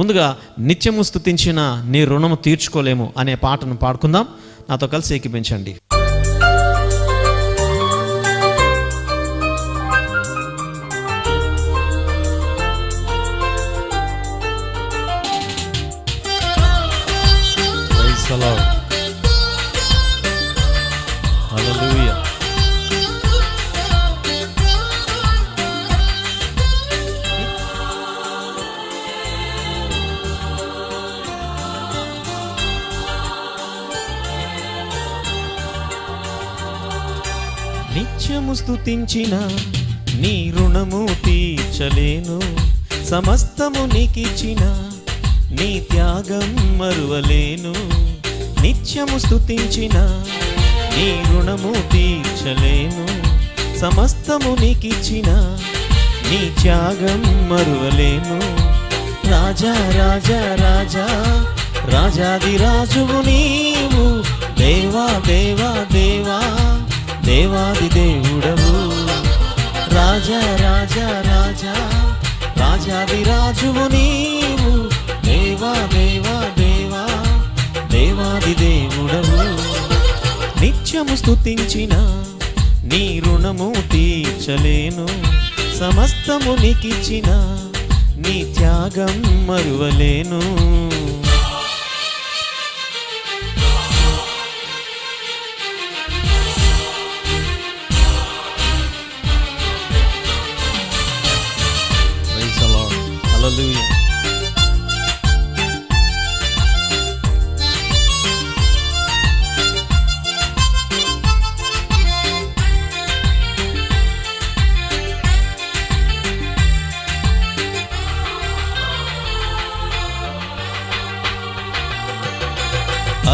ముందుగా నిత్యము స్తుతించిన నీ రుణము తీర్చుకోలేము అనే పాటను పాడుకుందాం. నాతో కలిసి ఏకీపించండి. హల్లెలూయా. నిత్యము స్తుతించిన నీ రుణము తీర్చలేను, సమస్తము నీకిచ్చిన నీ త్యాగం మరువలేను. నిత్యము స్తుతించిన నీ రుణము తీర్చలేను, సమస్తము నీకిచ్చిన నీ త్యాగం మరువలేను. రాజా రాజా రాజా రాజాది రాజువు నీవు, దేవా దేవా దేవా దేవాది దేవుడవు. రాజా రాజా రాజా రాజాది రాజువు నీవు, దేవా దేవా దేవా దేవాది దేవుడవు. నిత్యము స్తుతించిన నీ రుణము తీర్చలేను, సమస్తము నీకిచ్చిన నీ త్యాగం మరువలేను. Praise the Lord. Hallelujah.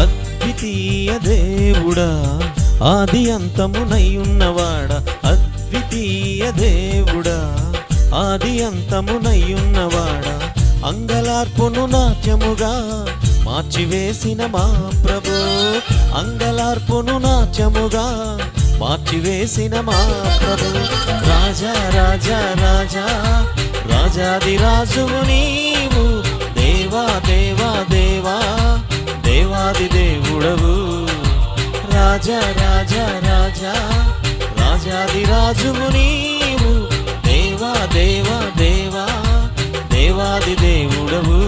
అద్వితీయ దేవుడా, ఆది అంతమునయ్యున్నవాడా, అద్వితీయ దేవుడా, ఆది అంతమునయ్యున్నవాడా, అంగలార్పును నాట్యముగా మార్చివేసిన మా ప్రభు, అంగలార్పును నాట్యముగా మార్చివేసిన మా ప్రభు. రాజా రాజా రాజా రాజాది రాజువు నీవు, దేవా దేవా దేవా దేవాది దేవుడవు. రాజా రాజా రాజా రాజాది రాజువు నీవు, దేవా దేవా దేవా దేవాది దేవుడవు.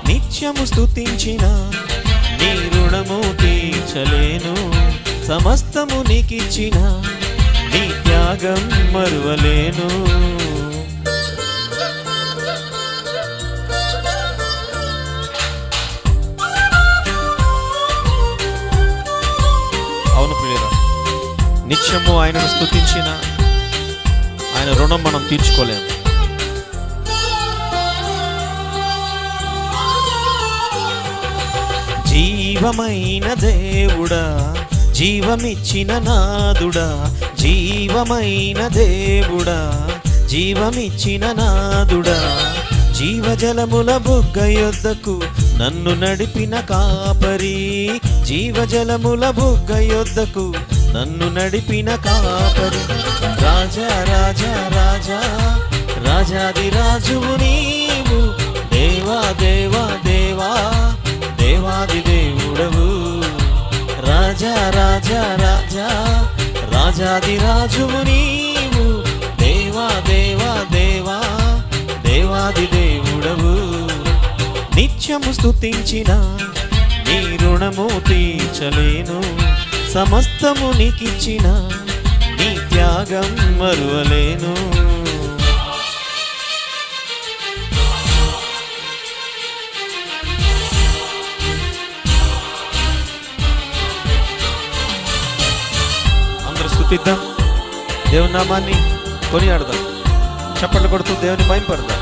నిత్యము స్తుతించిన నీ రుణము తీర్చలేను, సమస్తము నీకిచ్చిన నీ త్యాగం మరువలేను. అవును ప్రియురా, నిత్యము ఆయనను స్తుతించిన ఆయన రుణం మనం తీర్చుకోలేము. జీవమైన దేవుడా, జీవమిచ్చిన నాదుడా, జీవమైన దేవుడా, జీవమిచ్చిన నాదుడా, జీవజలముల బుగ్గ యొద్దకు నన్ను నడిపిన కాపరి, జీవజలముల బుగ్గ యొద్దకు నన్ను నడిపిన కాపరి. రాజా రాజా రాజా రాజాది రాజువు నీవు, దేవా దేవా దేవా దేవాది దేవుడవు. రాజా రాజా రాజా రాజాది రాజువు నీవు, దేవా దేవా దేవా దేవాది దేవుడవు. నిత్యము స్తుతించిన నీ రుణము తీర్చలేను, సమస్తము నీకిచ్చిన నీ త్యాగం మరువలేను. అందరూ స్తుతిద్దాం, దేవుని నామాన్ని కొనియాడదాం, చప్పట్లు కొడుతూ దేవుని మహిమపడదాం.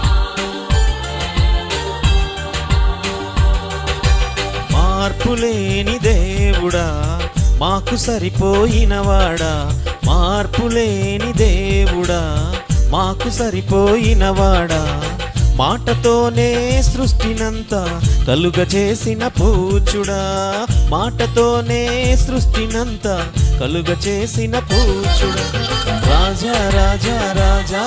మార్పులేని దేవుడా, మాకు సరిపోయినవాడా, మార్పులేని దేవుడా, మాకు సరిపోయినవాడా, మాటతోనే సృష్టినంతా కలుగ చేసిన పూచుడా, మాటతోనే సృష్టినంతా కలుగ చేసిన పూచుడా. రాజా రాజా రాజా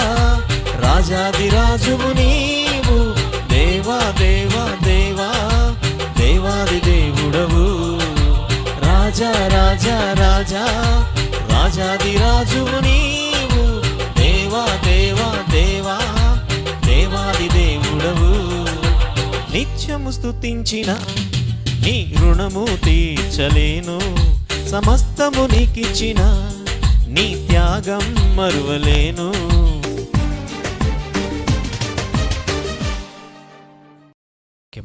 రాజాది రాజువు నీవు, దేవ దేవా దేవా దేవా దేవాది దేవుడవు, రాజా రాజా రాజా రాజాది రాజువు నీవు, దేవా దేవా దేవా దేవాది దేవుడవు. నిత్యము స్తుతించిన నీ రుణము తీర్చలేను, సమస్తము నీకిచ్చిన నీ త్యాగం మరువలేను.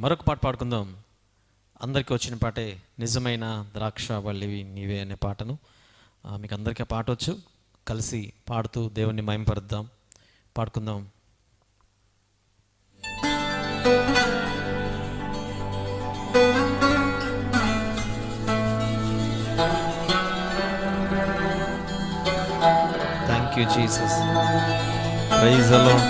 మరొక పాట పాడుకుందాం. అందరికీ వచ్చిన పాటే నిజమైన ద్రాక్షావల్లివి నీవే అనే పాటను మీకు అందరికీ పాట వచ్చు, కలిసి పాడుతూ దేవుణ్ణి మహిమపరుద్దాం. పాడుకుందాం. Thank you, Jesus. Praise the Lord.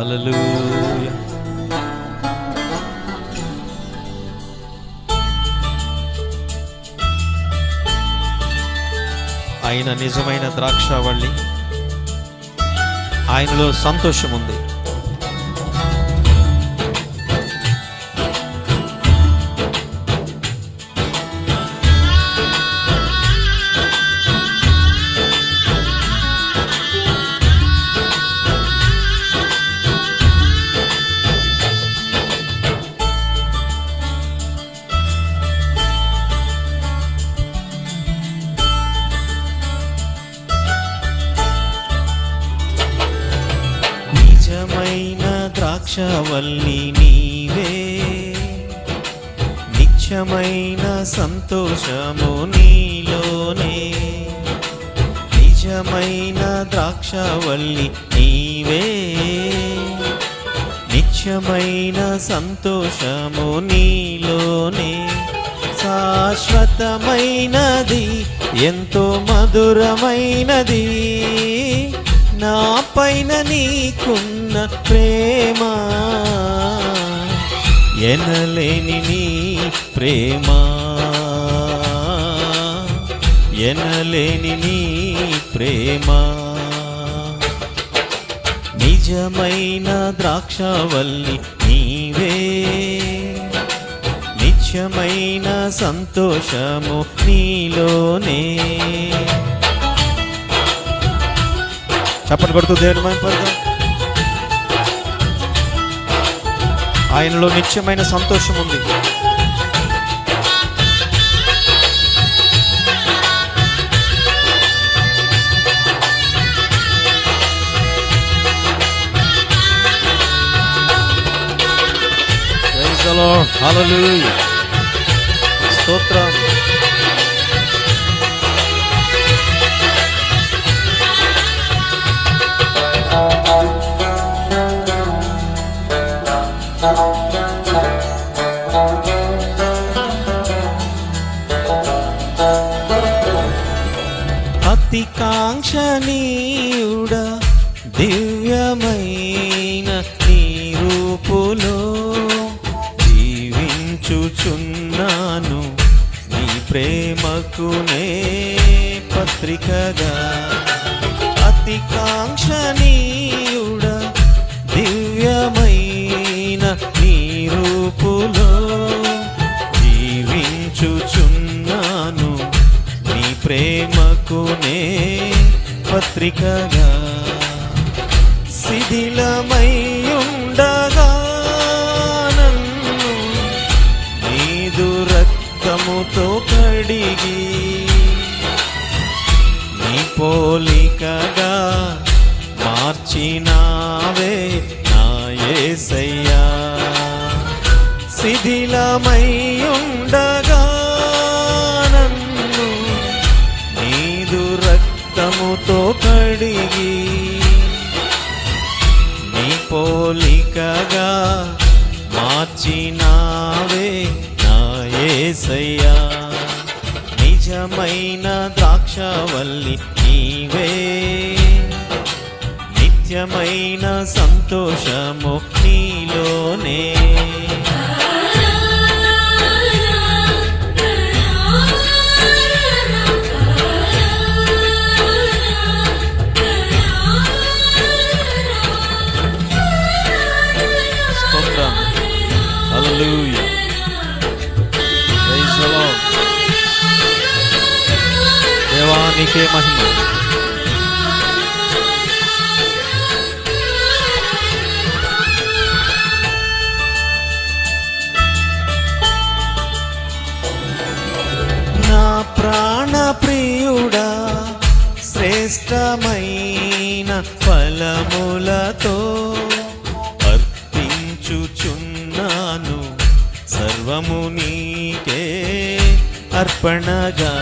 Hallelujah. ఆయన నిజమైన ద్రాక్షావల్లి, ఆయనలో సంతోషం ఉంది. ద్రాక్షావల్లి నీవే, నిత్యమైన సంతోషము నీలోనే. నిజమైన ద్రాక్షావల్లి నీవే, నిత్యమైన సంతోషము నీలోనే. శాశ్వతమైనది ఎంతో మధురమైనది నా పైన నీకున్న ప్రేమ, ఎనలేని నీ ప్రేమ, ఎనలేని నీ ప్రేమ. నిజమైన ద్రాక్షావల్లి నీవే, నిత్యమైన సంతోషము నీలోనే. చప్పట్లు కొడుతూ దేవుని మహిమపరుద్దాం. ఆయనలో నిత్యమైన సంతోషం ఉంది. Praise the Lord. Hallelujah. స్తోత్రం. అతి కాంక్షణీయుడా, దివ్యమైన నీ రూపులో జీవించుచున్నాను, నీ ప్రేమకునే పత్రికగా. అతి కాంక్షణీయుడా, దివ్యమైన నీ రూపులో జీవించుచున్నాను, నీ ప్రేమకునే పత్రికగా. శిథిలమయ్యుండగా నన్ను నీదు రక్తముతో కడిగి, నీ పోలికగా మార్చినావే నా యేసయ్యా. శిథిలమయ్యుండగా నన్ను నీదు రక్తముతో కడిగి, నీ పోలికగా మార్చినావే నా యేసయ్యా. నిజమైన ద్రాక్షావల్లి నీవే, నిత్యమైన సంతోషము నీలోనే. హల్లెలూయా. Praise the lord. దేవా నీకే మహిమ. నా ప్రాణ ప్రియుడా శ్రేష్టమైన ఫలములతో అర్పించుచున్నాను సర్వము నీకే అర్పణగా.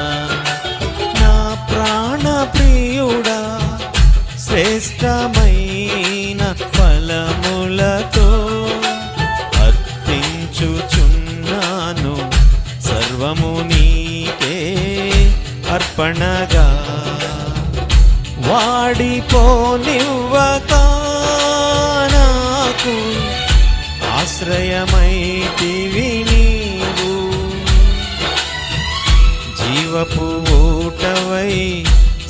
నా ప్రాణ ప్రియుడా శ్రేష్టమైన ఫలములతో అర్పించుచున్నాను సర్వము నీకే అర్పణగా. వాడిపోనివ్వక నాకు ఆశ్రయమైతివి నీవు, జీవపు ఊటవై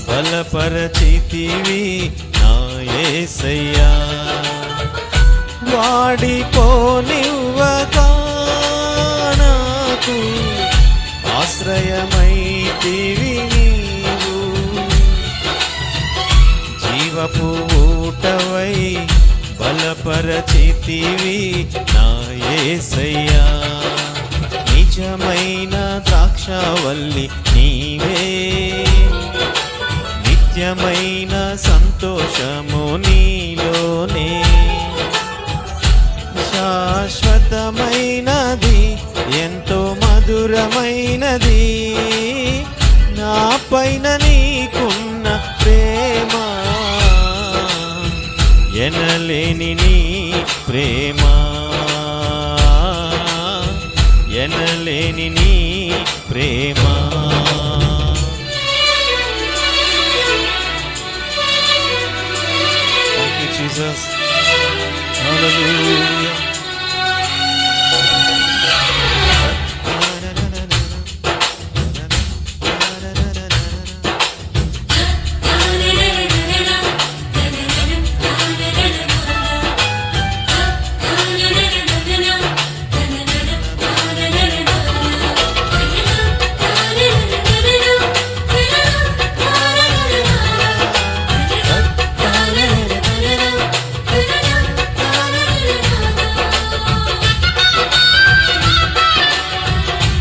బలపరచితివి నా యేసయ్యా. వాడిపోనివ్వక నాకు ఆశ్రయమైతివి నీవు, జీవపు ఊటవై బలపరచితివి నా యేసయ్యా. నిజమైన ద్రాక్షవల్లి నీవే, నిత్యమైన సంతోషము నీలోనే, శాశ్వతమైనది ఎంతో మధురమైనది నా పైన నీకున్న ప్రేమ, ఎనలేని నీ ప్రేమ, ఎనలేని నీ ప్రేమ. Thank you, Jesus. Hallelujah.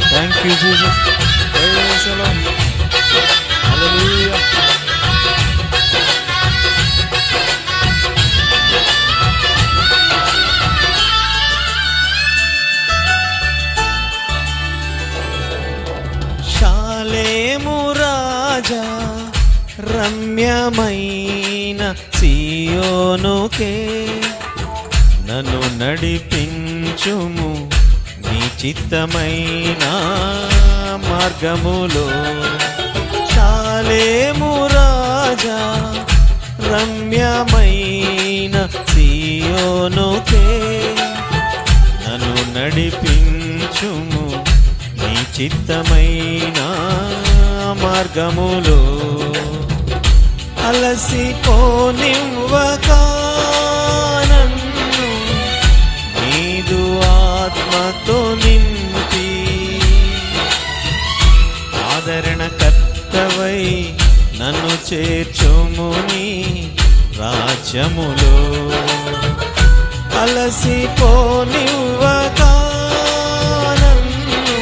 Thank you, Jesus. Praise the Lord. Hallelujah. Shalem రాజా రమ్యమైన సియోనుకే నన్ను నడిపించుము నీ చిత్తమైన మార్గములో. షాలేము రాజా రమ్యమైన సియోనుకే నన్ను నడిపించుము నీ చిత్తమైన మార్గములో. అలసిపోనివ్వక నన్ను నీదు ఆత్మతో నింపి, ఆదరణకర్తవై నన్ను చేర్చుము నీ రాజ్యములో. అలసిపోనివ్వక నన్ను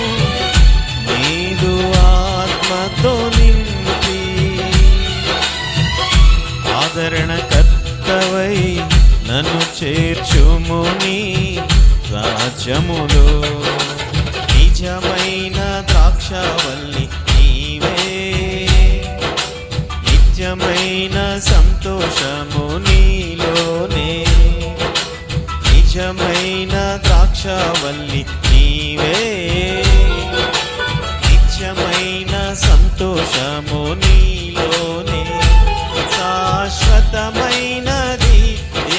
నీదు ఆత్మతో నింపి, ఆదరణకర్తవై నన్ను చేర్చుము నీ రాజ్యములో. నిజమైన ద్రాక్షవల్లి నీవే, నిత్యమైన సంతోషము నీలోనే, నిజమైన ద్రాక్షవల్లి నీవే, నిత్యమైన సంతోషము నీలోనే, శాశ్వతమైనది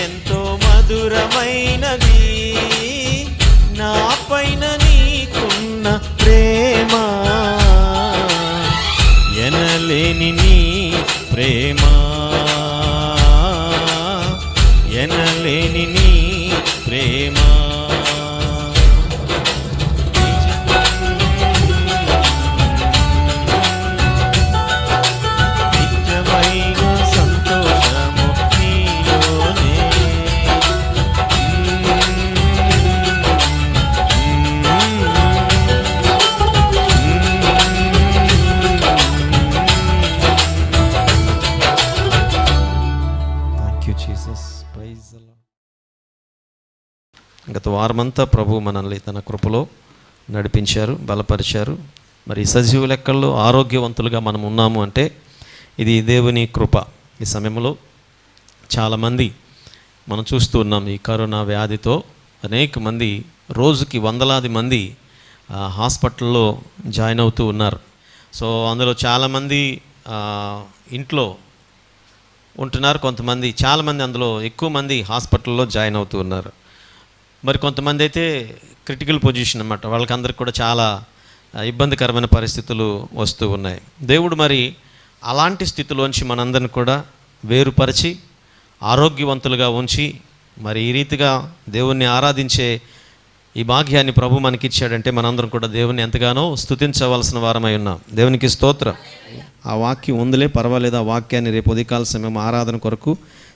ఎంతో మధురమైనది నా పైన నీకున్న ప్రేమ, ఎనలేని నీ ప్రేమ, ఎనలేని నీ ప్రేమ. గత వారమంతా ప్రభు మనల్ని తన కృపలో నడిపించారు, బలపరిచారు. మరి సజీవ లెక్కల్లో ఆరోగ్యవంతులుగా మనం ఉన్నాము అంటే ఇది దేవుని కృప. ఈ సమయంలో చాలామంది మనం చూస్తూ ఉన్నాం, ఈ కరోనా వ్యాధితో అనేక మంది, రోజుకి వందలాది మంది హాస్పిటల్లో జాయిన్ అవుతూ ఉన్నారు. సో అందులో చాలామంది ఇంట్లో ఉంటున్నారు, కొంతమంది, చాలామంది అందులో ఎక్కువ మంది హాస్పిటల్లో జాయిన్ అవుతూ ఉన్నారు. మరి కొంతమంది అయితే క్రిటికల్ పొజిషన్ అన్నమాట, వాళ్ళకందరికి కూడా చాలా ఇబ్బందికరమైన పరిస్థితులు వస్తూ ఉన్నాయి. దేవుడు మరి అలాంటి స్థితిలోంచి మనందరిని కూడా వేరుపరిచి ఆరోగ్యవంతులుగా ఉంచి మరి ఈ రీతిగా దేవుణ్ణి ఆరాధించే ఈ భాగ్యాన్ని ప్రభు మనకిచ్చాడంటే మనందరం కూడా దేవుని ఎంతగానో స్తుతించవలసిన వారమై ఉన్నాం. దేవునికి స్తోత్రం. ఆ వాక్యం ఉందిలే, పర్వాలేదు, ఆ వాక్యాన్ని రేపు ఉదయకాల సమయం ఆరాధన కొరకు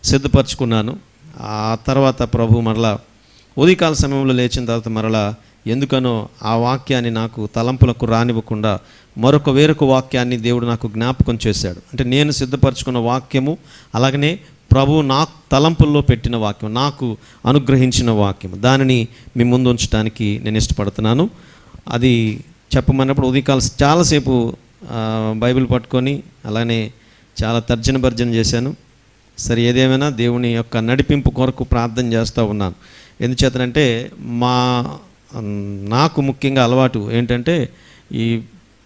సిద్ధపరచుకున్నాను. ఆ తర్వాత ప్రభు మరలా ఉదయకాల సమయంలో లేచిన తర్వాత మరలా ఎందుకనో ఆ వాక్యాన్ని నాకు తలంపులకు రానివ్వకుండా వేరొక వాక్యాన్ని దేవుడు నాకు జ్ఞాపకం చేశాడు. అంటే నేను సిద్ధపరచుకున్న వాక్యము, అలాగనే ప్రభు నాకు తలంపుల్లో పెట్టిన వాక్యం, నాకు అనుగ్రహించిన వాక్యం, దానిని మీ ముందు ఉంచడానికి నేను ఇష్టపడుతున్నాను. అది చెప్పమన్నప్పుడు ఉదయకాలం చాలాసేపు బైబిల్ పట్టుకొని అలానే చాలా తర్జన భర్జన చేశాను. సరే, ఏదేమైనా దేవుని యొక్క నడిపింపు కొరకు ప్రార్థన చేస్తూ ఉన్నాను. ఎందుచేతనంటే నాకు ముఖ్యంగా అలవాటు ఏంటంటే ఈ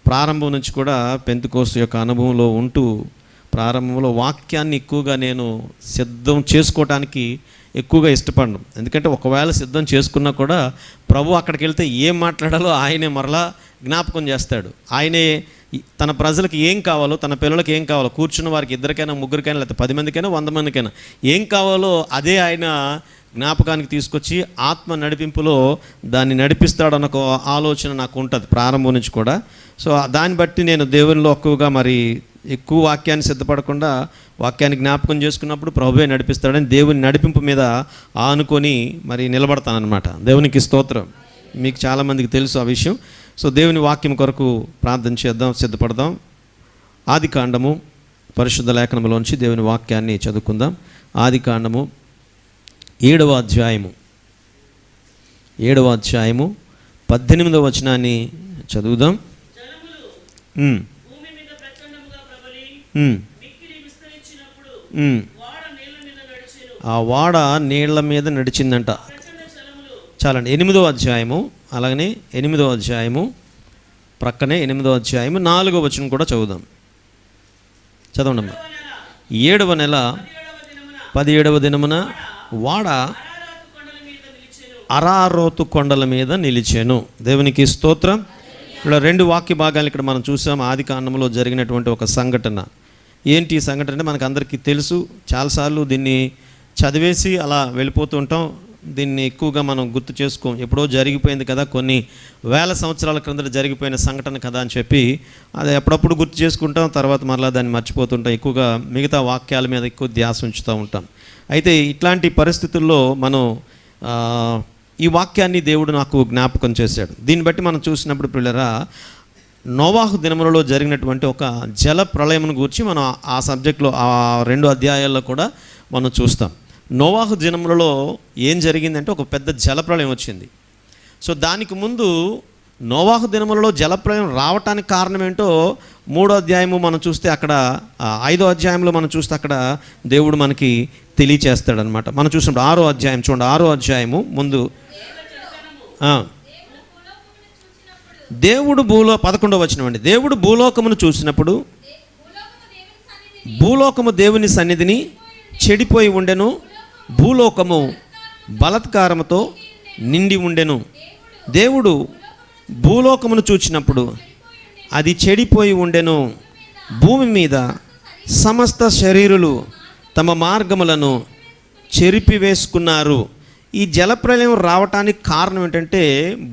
ప్రారంభం నుంచి కూడా పెంతెకోస్తు యొక్క అనుభవంలో ఉంటూ ప్రారంభంలో వాక్యాన్ని ఎక్కువగా నేను సిద్ధం చేసుకోవటానికి ఎక్కువగా ఇష్టపడను. ఎందుకంటే ఒకవేళ సిద్ధం చేసుకున్నా కూడా ప్రభు అక్కడికి వెళ్తే ఏం మాట్లాడాలో ఆయనే మరలా జ్ఞాపకం చేస్తాడు. ఆయనే తన ప్రజలకు ఏం కావాలో, తన పిల్లలకి ఏం కావాలో, కూర్చున్న వారికి ఇద్దరికైనా, ముగ్గురికైనా, లేకపోతే 10 మందికైనా, 100 మందికైనా ఏం కావాలో అదే ఆయన జ్ఞాపకానికి తీసుకొచ్చి ఆత్మ నడిపింపులో దాన్ని నడిపిస్తాడన్న ఒక ఆలోచన నాకు ఉంటుంది ప్రారంభం నుంచి కూడా. సో దాన్ని బట్టి నేను దేవునిలో ఎక్కువగా మరి ఎక్కువ వాక్యాన్ని సిద్ధపడకుండా వాక్యాన్ని జ్ఞాపకం చేసుకున్నప్పుడు ప్రభువే నడిపిస్తాడని దేవుని నడిపింపు మీద ఆనుకొని మరి నిలబడతానన్నమాట. దేవునికి స్తోత్రం. మీకు చాలామందికి తెలుసు ఆ విషయం. సో దేవుని వాక్యం కొరకు ప్రార్థన చేద్దాం, సిద్ధపడదాం. ఆదికాండము పరిశుద్ధ లేఖనంలోంచి దేవుని వాక్యాన్ని చదువుకుందాం. ఆదికాండము 7వ అధ్యాయము 18వ వచనాన్ని చదువుదాం. ఆ వాడ నీళ్ల మీద నడిచిందంట. చాలండి. 8వ అధ్యాయము, అలాగనే 8వ అధ్యాయము ప్రక్కనే 8వ అధ్యాయము 4వ వచనం కూడా చదువుదాం. చదవండి. 7వ నెల 17వ దినమున వాడ అరారోతు కొండల మీద నిలిచెను. దేవునికి స్తోత్రం. ఇక్కడ 2 వాక్య భాగాలు ఇక్కడ మనం చూసాం. ఆదికాండంలో జరిగినటువంటి ఒక సంఘటన. ఏంటి ఈ సంఘటన అంటే మనకు అందరికీ తెలుసు. చాలాసార్లు దీన్ని చదివేసి అలా వెళ్ళిపోతూ ఉంటాం. దీన్ని ఎక్కువగా మనం గుర్తు చేసుకోం. ఎప్పుడో జరిగిపోయింది కదా, కొన్ని వేల సంవత్సరాల క్రిందట జరిగిపోయిన సంఘటన కదా అని చెప్పి అది ఎప్పుడప్పుడు గుర్తు చేసుకుంటాం, తర్వాత మరలా దాన్ని మర్చిపోతుంటాం. ఎక్కువగా మిగతా వాక్యాల మీద ఎక్కువ ధ్యాస ఉంచుతూ ఉంటాం. అయితే ఇట్లాంటి పరిస్థితుల్లో మనం ఈ వాక్యాన్ని దేవుడు నాకు జ్ఞాపకం చేశాడు. దీన్ని బట్టి మనం చూసినప్పుడు పిల్లరా, నోవాహు దినములలో జరిగినటువంటి ఒక జల ప్రళయమును గురించి మనం ఆ సబ్జెక్ట్లో ఆ 2 అధ్యాయాల్లో కూడా మనం చూస్తాం. నోవాహు దినములలో ఏం జరిగిందంటే ఒక పెద్ద జలప్రళయం వచ్చింది. సో దానికి ముందు నోవాహు దినములలో జలప్రళయం రావటానికి కారణం ఏంటో 3వ అధ్యాయము మనం చూస్తే అక్కడ 5వ అధ్యాయంలో మనం చూస్తే అక్కడ దేవుడు మనకి తెలియచేస్తాడనమాట. మనం చూసినప్పుడు 6వ అధ్యాయం చూడండి. 6వ అధ్యాయము ముందు దేవుడు 11వ వచనం అండి. దేవుడు భూలోకమును చూసినప్పుడు భూలోకము దేవుని సన్నిధిని చెడిపోయి ఉండెను, భూలోకము బలాత్కారముతో నిండి ఉండెను. దేవుడు భూలోకమును చూచినప్పుడు అది చెడిపోయి ఉండెను, భూమి మీద సమస్త శరీరులు తమ మార్గములను చెరిపివేసుకున్నారు. ఈ జలప్రలయం రావటానికి కారణం ఏంటంటే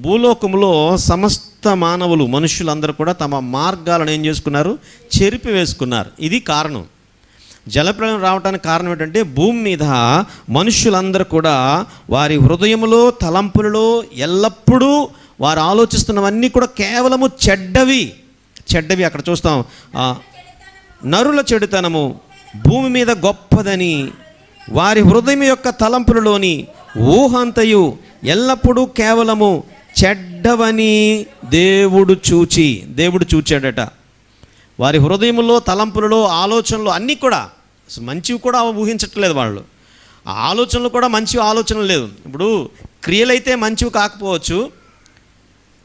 భూలోకంలో సమస్త మానవులు, మనుషులందరూ కూడా తమ మార్గాలను ఏం చేసుకున్నారు? చెరిపివేసుకున్నారు. ఇది కారణం. జలప్రలయం రావడానికి కారణం ఏంటంటే భూమి మీద మనుషులందరూ కూడా వారి హృదయములో, తలంపులలో ఎల్లప్పుడూ వారు ఆలోచిస్తున్నవన్నీ కూడా కేవలము చెడ్డవి. అక్కడ చూస్తాం. నరుల చెడుతనము భూమి మీద గొప్పదని వారి హృదయం యొక్క తలంపులలోని ఊహంతయు ఎల్లప్పుడూ కేవలము చెడ్డవని దేవుడు చూచాడట. వారి హృదయంలో, తలంపులలో, ఆలోచనలు అన్నీ కూడా మంచివి కూడా ఊహించట్లేదు వాళ్ళు. ఆ ఆలోచనలు కూడా మంచి ఆలోచనలు లేదు. ఇప్పుడు క్రియలైతే మంచివి కాకపోవచ్చు,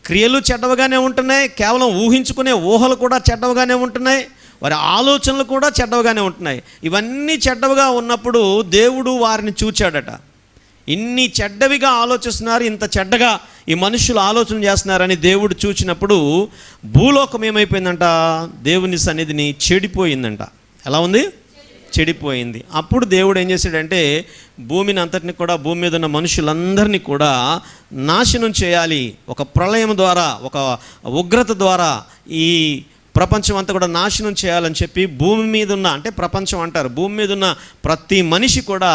క్రియలు చెడ్డవగానే ఉంటున్నాయి, కేవలం ఊహించుకునే ఊహలు కూడా చెడ్డవగానే ఉంటున్నాయి, వారి ఆలోచనలు కూడా చెడ్డవగానే ఉంటున్నాయి. ఇవన్నీ చెడ్డవిగా ఉన్నప్పుడు దేవుడు వారిని చూచాడట. ఇన్ని చెడ్డవిగా ఆలోచిస్తున్నారు, ఇంత చెడ్డగా ఈ మనుషులు ఆలోచన చేస్తున్నారని దేవుడు చూచినప్పుడు భూలోకం ఏమైపోయిందంట? దేవుని సన్నిధిని చెడిపోయిందంట. ఎలా ఉంది? చెడిపోయింది. అప్పుడు దేవుడు ఏం చేశాడంటే భూమిని అంతటిని కూడా, భూమి మీద ఉన్న మనుషులందరినీ కూడా నాశనం చేయాలి. ఒక ప్రళయం ద్వారా, ఒక ఉగ్రత ద్వారా ఈ ప్రపంచం అంతా కూడా నాశనం చేయాలని చెప్పి భూమి మీద ఉన్న, అంటే ప్రపంచం అంటారు, భూమి మీద ఉన్న ప్రతి మనిషి కూడా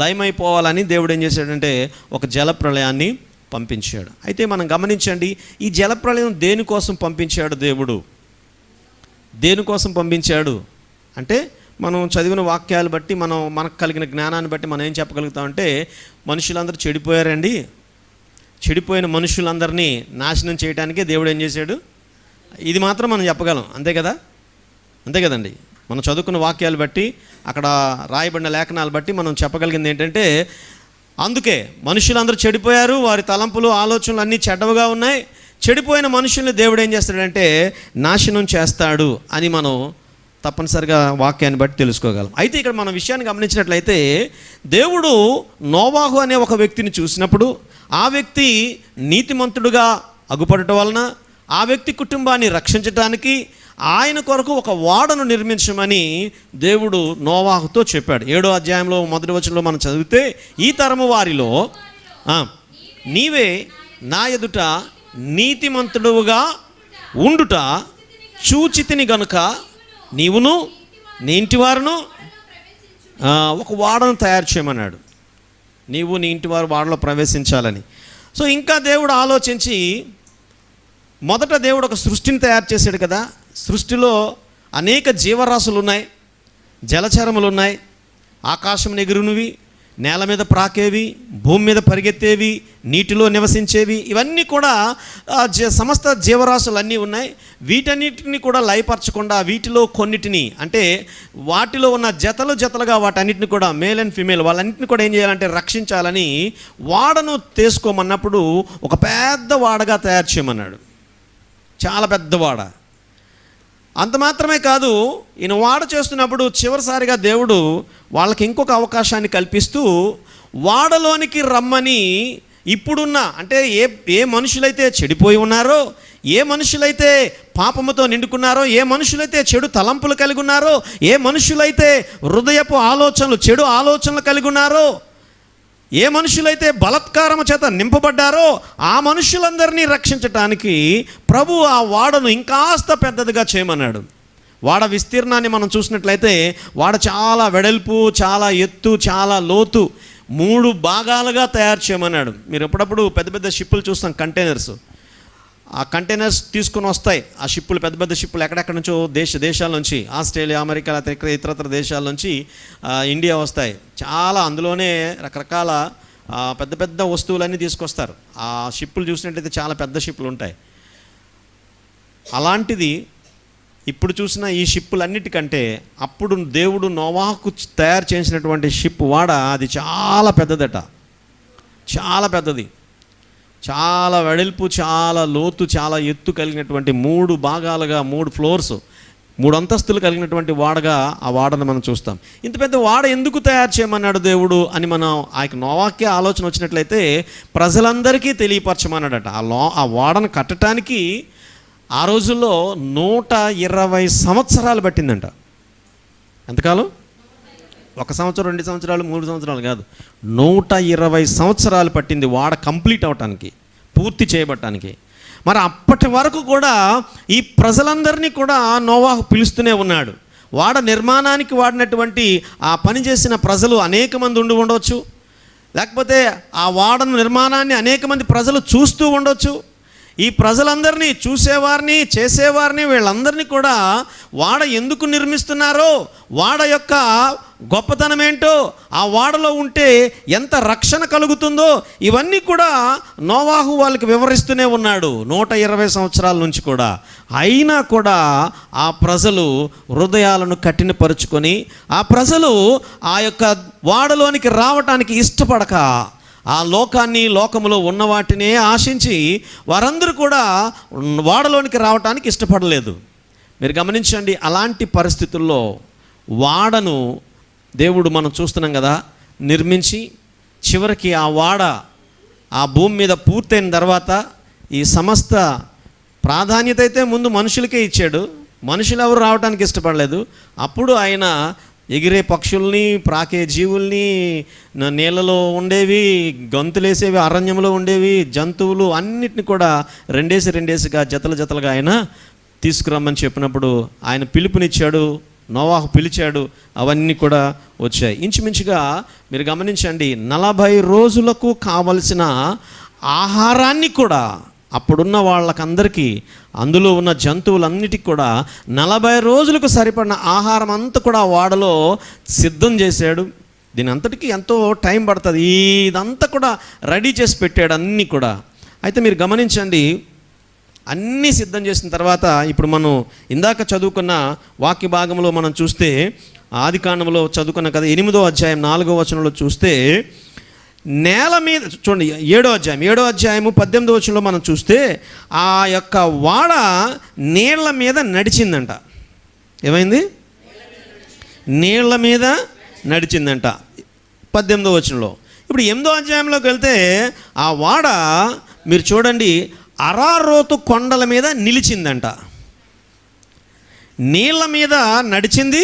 లయమైపోవాలని దేవుడు ఏం చేశాడంటే ఒక జలప్రళయాన్ని పంపించాడు. అయితే మనం గమనించండి, ఈ జలప్రళయం దేనికోసం పంపించాడు దేవుడు? దేనికోసం పంపించాడు అంటే మనం చదివిన వాక్యాలు బట్టి, మనకు కలిగిన జ్ఞానాన్ని బట్టి మనం ఏం చెప్పగలుగుతామంటే మనుషులందరూ చెడిపోయారండి. చెడిపోయిన మనుషులందరినీ నాశనం చేయడానికే దేవుడు ఏం చేశాడు? ఇది మాత్రం మనం చెప్పగలం. అంతే కదా? అంతే కదండి. మనం చదువుకున్న వాక్యాలు బట్టి, అక్కడ రాయబడిన లేఖనాలు బట్టి మనం చెప్పగలిగింది ఏంటంటే అందుకే మనుషులందరూ చెడిపోయారు, వారి తలంపులు, ఆలోచనలు అన్నీ చెడ్డవుగా ఉన్నాయి. చెడిపోయిన మనుషుల్ని దేవుడు ఏం చేస్తాడంటే నాశనం చేస్తాడు అని మనం తప్పనిసరిగా వాక్యాన్ని బట్టి తెలుసుకోగలం. అయితే ఇక్కడ మనం విషయాన్ని గమనించినట్లయితే దేవుడు నోవాహు అనే ఒక వ్యక్తిని చూసినప్పుడు ఆ వ్యక్తి నీతిమంతుడుగా అగుపడటం వలన ఆ వ్యక్తి కుటుంబాన్ని రక్షించడానికి ఆయన కొరకు ఒక ఓడను నిర్మించమని దేవుడు నోవాహుతో చెప్పాడు. 7వ అధ్యాయంలో 1వ వచనంలో మనం చదివితే, ఈ తరము వారిలో నీవే నా ఎదుట నీతిమంతుడుగా ఉండుట చూచితిని గనుక నీవును నీ ఇంటి వారును ఒక ఓడను తయారు చేయమన్నాడు. నీవు నీ ఇంటి వారు ఓడలో ప్రవేశించాలని. సో ఇంకా దేవుడు ఆలోచించి, మొదట దేవుడు ఒక సృష్టిని తయారు చేశాడు కదా. సృష్టిలో అనేక జీవరాశులు ఉన్నాయి, జలచరములు ఉన్నాయి, ఆకాశం ఎగురునివి, నేల మీద ప్రాకేవి, భూమి మీద పరిగెత్తేవి, నీటిలో నివసించేవి, ఇవన్నీ కూడా సమస్త జీవరాశులు అన్నీ ఉన్నాయి. వీటన్నిటిని కూడా లయపరచకుండా వీటిలో కొన్నిటిని, అంటే వాటిలో ఉన్న జతలుగా వాటన్నిటిని కూడా, మేల్ అండ్ ఫీమేల్ వాళ్ళన్నింటిని కూడా ఏం చేయాలంటే రక్షించాలని వాడను తీసుకోమన్నప్పుడు ఒక పెద్ద వాడగా తయారు చేయమన్నాడు. చాలా పెద్ద వాడ. అంత మాత్రమే కాదు, ఈయన వాడ చేస్తున్నప్పుడు చివరిసారిగా దేవుడు వాళ్ళకి ఇంకొక అవకాశాన్ని కల్పిస్తూ వాడలోనికి రమ్మని, ఇప్పుడున్న, అంటే ఏ మనుషులైతే చెడిపోయి ఉన్నారో, ఏ మనుషులైతే పాపముతో నిండుకున్నారో, ఏ మనుషులైతే చెడు తలంపులు కలిగి ఉన్నారో, ఏ మనుషులైతే హృదయపు ఆలోచనలు, చెడు ఆలోచనలు కలిగి ఉన్నారో, ఏ మనుషులైతే బలత్కారము చేత నింపబడ్డారో ఆ మనుషులందరినీ రక్షించటానికి ప్రభు ఆ వాడను ఇంకాస్త పెద్దదిగా చేయమన్నాడు. వాడ విస్తీర్ణాన్ని మనం చూసినట్లయితే వాడ చాలా వెడల్పు, చాలా ఎత్తు, చాలా లోతు, 3 భాగాలుగా తయారు చేయమన్నాడు. మీరు ఎప్పుడప్పుడు పెద్ద పెద్ద షిప్పులు చూస్తాం, కంటైనర్స్. ఆ కంటైనర్స్ తీసుకుని వస్తాయి ఆ షిప్పులు, పెద్ద పెద్ద షిప్పులు ఎక్కడెక్కడి నుంచో దేశాల నుంచి, ఆస్ట్రేలియా, అమెరికా, లేకపోతే ఇతరత్ర దేశాల నుంచి ఇండియా వస్తాయి. చాలా అందులోనే రకరకాల పెద్ద పెద్ద వస్తువులన్నీ తీసుకొస్తారు. ఆ షిప్పులు చూసినట్లయితే చాలా పెద్ద షిప్పులు ఉంటాయి. అలాంటిది ఇప్పుడు చూసిన ఈ షిప్పులన్నిటికంటే అప్పుడు దేవుడు నోవాహుకు తయారు చేసినటువంటి షిప్ వాడ, అది చాలా పెద్దదట. చాలా పెద్దది, చాలా వెడల్పు, చాలా లోతు, చాలా ఎత్తు కలిగినటువంటి 3 భాగాలుగా, 3 ఫ్లోర్స్, 3 అంతస్తులు కలిగినటువంటి వాడగా ఆ వాడను మనం చూస్తాం. ఇంత పెద్ద వాడ ఎందుకు తయారు చేయమన్నాడు దేవుడు అని మనం నోవాహుకే ఆలోచన వచ్చినట్లయితే ప్రజలందరికీ తెలియపరచమన్నాడట. ఆ వాడను కట్టడానికి ఆ రోజుల్లో 120 సంవత్సరాలు పట్టిందంట. ఎంతకాలం? 1 సంవత్సరం, 2 సంవత్సరాలు, 3 సంవత్సరాలు కాదు, 120 సంవత్సరాలు పట్టింది వాడ కంప్లీట్ అవటానికి, పూర్తి చేయబడటానికి. మరి అప్పటి వరకు కూడా ఈ ప్రజలందరినీ కూడా నోవాహు పిలుస్తూనే ఉన్నాడు. వాడ నిర్మాణానికి వాడినటువంటి ఆ పని చేసిన ప్రజలు అనేక మంది ఉండవచ్చు, లేకపోతే ఆ వాడ నిర్మాణాన్ని అనేక మంది ప్రజలు చూస్తూ ఉండొచ్చు. ఈ ప్రజలందరినీ, చూసేవారిని, చేసేవారిని, వీళ్ళందరినీ కూడా వాడ ఎందుకు నిర్మిస్తున్నారో, వాడ యొక్క గొప్పతనం ఏంటో, ఆ ఓడలో ఉంటే ఎంత రక్షణ కలుగుతుందో ఇవన్నీ కూడా నోవాహు వాళ్ళకి వివరిస్తూనే ఉన్నాడు 120 సంవత్సరాల నుంచి కూడా. అయినా కూడా ఆ ప్రజలు హృదయాలను కఠినపరుచుకొని ఆ ప్రజలు ఆ యొక్క ఓడలోనికి రావటానికి ఇష్టపడక ఆ లోకాన్ని, లోకములో ఉన్న వాటినే ఆశించి వారందరూ కూడా ఓడలోనికి రావటానికి ఇష్టపడలేదు. మీరు గమనించండి, అలాంటి పరిస్థితుల్లో వాడను దేవుడు మనం చూస్తున్నాం కదా నిర్మించి, చివరికి ఆ వాడ ఆ భూమి మీద పూర్తయిన తర్వాత ఈ సమస్త ప్రాధాన్యత అయితే ముందు మనుషులకే ఇచ్చాడు. మనుషులు ఎవరు రావడానికి ఇష్టపడలేదు. అప్పుడు ఆయన ఎగిరే పక్షుల్ని, ప్రాకే జీవుల్ని, నీళ్ళలో ఉండేవి, గొంతులేసేవి, అరణ్యంలో ఉండేవి జంతువులు అన్నిటిని కూడా రెండేసిగా జతలుగా ఆయన తీసుకురమ్మని చెప్పినప్పుడు ఆయన పిలుపునిచ్చాడు. నోవాహు పిలిచాడు, అవన్నీ కూడా వచ్చాయి. ఇంచుమించుగా మీరు గమనించండి, 40 రోజులకు కావలసిన ఆహారాన్ని కూడా అప్పుడున్న వాళ్ళకందరికీ, అందులో ఉన్న జంతువులన్నిటికి కూడా 40 రోజులకు సరిపడిన ఆహారం అంతా కూడా వాడలో సిద్ధం చేశాడు. దీని అంతటికీ ఎంతో టైం పడుతుంది. ఇదంతా కూడా రెడీ చేసి పెట్టాడు అన్నీ కూడా. అయితే మీరు గమనించండి, అన్నీ సిద్ధం చేసిన తర్వాత ఇప్పుడు మనం ఇందాక చదువుకున్న వాక్య భాగంలో మనం చూస్తే, ఆదికాండంలో చదువుకున్న కదా 8వ అధ్యాయం 4వ వచనంలో చూస్తే, నేల మీద చూడండి, 7వ అధ్యాయం 18వ వచనంలో మనం చూస్తే ఆ యొక్క వాడ నీళ్ల మీద నడిచిందంట. ఏమైంది? నీళ్ల మీద నడిచిందంట 18వ వచనంలో. ఇప్పుడు 8వ అధ్యాయంలోకి వెళ్తే ఆ వాడ మీరు చూడండి అరారోతు కొండల మీద నిలిచిందంట. నీళ్ళ మీద నడిచింది,